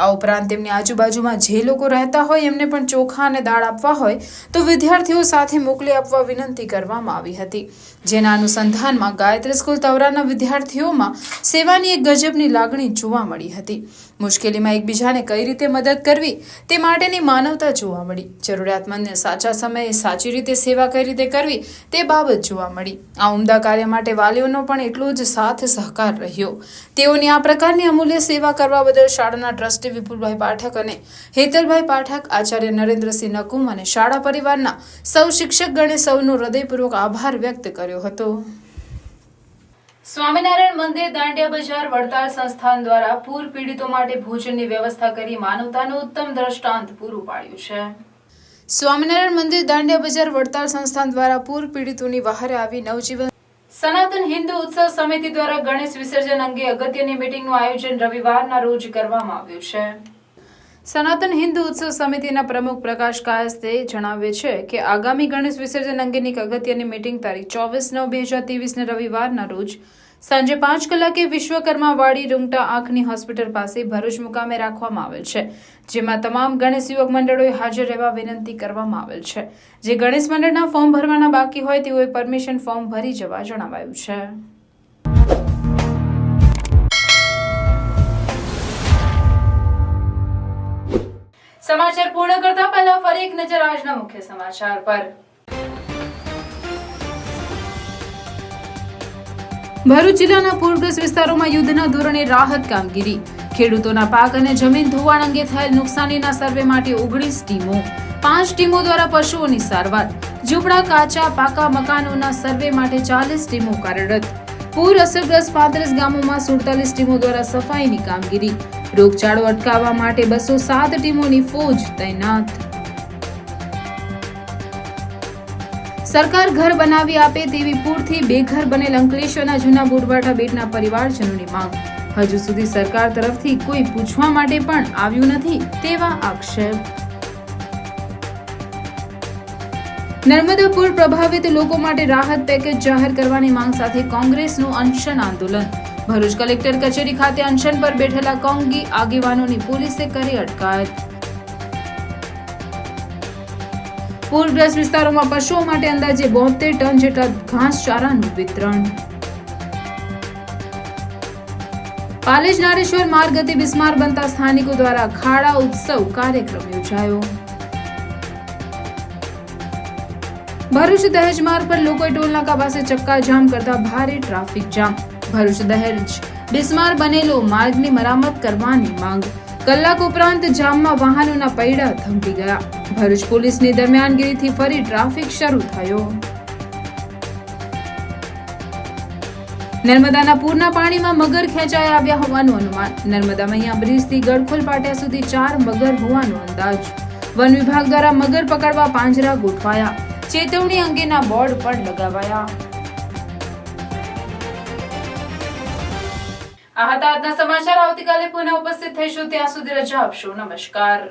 આ ઉપરાંત તેમની આજુબાજુમાં જે લોકો રહેતા હોય એમને પણ ચોખા અને દાળ આપવા હોય તો વિદ્યાર્થીઓ સાથે મોકલી આપવા વિનંતી કરવામાં આવી હતી. જેના અનુસંધાનમાં ગાયત્રી સ્કૂલ તવરાના વિદ્યાર્થીઓમાં સેવાની એક ગજબની લાગણી જોવા મળી હતી. મુશ્કેલીમાં એકબીજાને કઈ રીતે મદદ કરવી તે માટેની માનવતા જોવા મળી. જરૂરિયાતમંદને સાચા સમયે સાચી રીતે સેવા કઈ રીતે કરવી તે બાબત જોવા મળી. આ ઉમદા કાર્ય માટે વાલીઓનો પણ એટલો જ સાથ સહકાર રહ્યો. તેઓની આ પ્રકારની અમૂલ્ય સેવા કરવા બદલ શાળાના ટ્રસ્ટી વિપુલભાઈ પાઠક અને હેતલભાઈ પાઠક, આચાર્ય નરેન્દ્રસિંહ નકુમ અને શાળા પરિવારના સૌ શિક્ષકગણે સૌનો હૃદયપૂર્વક આભાર વ્યક્ત કર્યો હતો. સ્વામિનારાયણ મંદિર દાંડિયા બજાર વડતાલ સંસ્થાન દ્વારા પૂર પીડિતો માટે ભોજનની વ્યવસ્થા કરી માનવતાનું ઉત્તમ દ્રષ્ટાંત પૂરું પાડ્યું છે. સ્વામિનારાયણ મંદિર દાંડિયા બજાર વડતાલ સંસ્થાન દ્વારા પૂર પીડિતોની વહારે આવી નવજીવન સનાતન હિન્દુ ઉત્સવ સમિતિ દ્વારા ગણેશ વિસર્જન અંગે અગત્યની મીટિંગનું આયોજન રવિવારના રોજ કરવામાં આવ્યું છે. સનાતન હિન્દુ ઉત્સવ સમિતિના પ્રમુખ પ્રકાશ કાયસ્તે જણાવે છે કે આગામી ગણેશ વિસર્જન અંગેની અગત્યની મીટિંગ તારીખ 24/9/2023 રવિવારના રોજ સાંજે 5 કલાકે વિશ્વકર્મા વાડી રૂંગટા આંખની હોસ્પિટલ પાસે ભરૂચ મુકામે રાખવામાં આવેલ છે. જેમાં તમામ ગણેશ યુવક મંડળોએ હાજર રહેવા વિનંતી કરવામાં આવેલ છે. જે ગણેશ મંડળના ફોર્મ ભરવાના બાકી હોય તેઓએ પરમિશન ફોર્મ ભરી જવા જણાવાયું છે. સમાચાર પૂર્ણ કરતા પહેલા ફરી એક નજર આજના મુખ્ય સમાચાર પર. ભરૂચ જિલ્લાના પૂરગ્રસ્ત વિસ્તારોમાં યુદ્ધના ધોરણે રાહત કામગીરી. ખેડૂતોના પાક અને જમીન ધોવાણ અંગે થયેલ નુકસાનીના સર્વે માટે 19 ટીમો, 5 ટીમો દ્વારા પશુઓની સારવાર. ઝૂંપડા, કાચા પાકા મકાનોના સર્વે માટે 40 ટીમો કાર્યરત. પૂર અસરગ્રસ્ત 35 ગામોમાં 47 ટીમો દ્વારા સફાઈની કામગીરી. રોગચાળો અટકાવવા માટે 207 ટીમોની ફોજ તૈનાત. સરકાર ઘર બનાવી આપે તેવી પૂરથી બેઘર બનેલ અંકલેશ્વરના જૂના બુરબાઠા બેટના પરિવારજનોની માંગ. હજુ સુધી સરકાર તરફથી કોઈ પૂછવા માટે પણ આવ્યું નથી તેવા આક્ષેપ. નર્મદા પૂર પ્રભાવિત લોકો માટે રાહત પેકેજ જાહેર કરવાની માંગ સાથે કોંગ્રેસનું અનશન આંદોલન. ભરૂચ કલેક્ટર કચેરી ખાતે અનશન પર બેઠેલા કોંગી આગેવાનોની પોલીસે કરી અટકાયત. પૂરગ્રસ્ત વિસ્તારોમાં પશુઓ માટે અંદાજે 72 ટન જેટલા ઘાસચારાનું વિતરણ. પાલેજ નારેશ્વર માર્ગ અતિ બિસ્માર બનતા સ્થાનિકો દ્વારા ખાડા ઉત્સવ કાર્યક્રમ યોજાયો. ભરૂચ દહેજ માર્ગ પર લોકોએ ટોલનાકા પાસે ચક્કાજામ કરતા ભારે ટ્રાફિક જામ. ભરૂચ દહેજ બિસ્માર બનેલો માર્ગની મરામત કરવાની માંગ. કલાક ઉપરાંત જામમાં વાહનોના પૈડા થંભી ગયા. ભરૂચ પોલીસની દરમિયાનગીરીથી ફરી ટ્રાફિક શરૂ થયો. નર્મદાના પૂરના પાણીમાં મગર ખેંચાઈ આવ્યા હોવાનું અનુમાન. નર્મદા મૈયા બ્રિજથી ગડખોલ પાટિયા સુધી 4 મગર હોવાનો અંદાજ. વન વિભાગ દ્વારા મગર પકડવા પાંજરા ગોઠવાયા. ચેતવણી અંગેના બોર્ડ પણ લગાવાયા. આ હતા આજના સમાચાર. આવતીકાલે પુનઃ ઉપસ્થિત થઈશું. ત્યાં સુધી રજા આપશો. નમસ્કાર.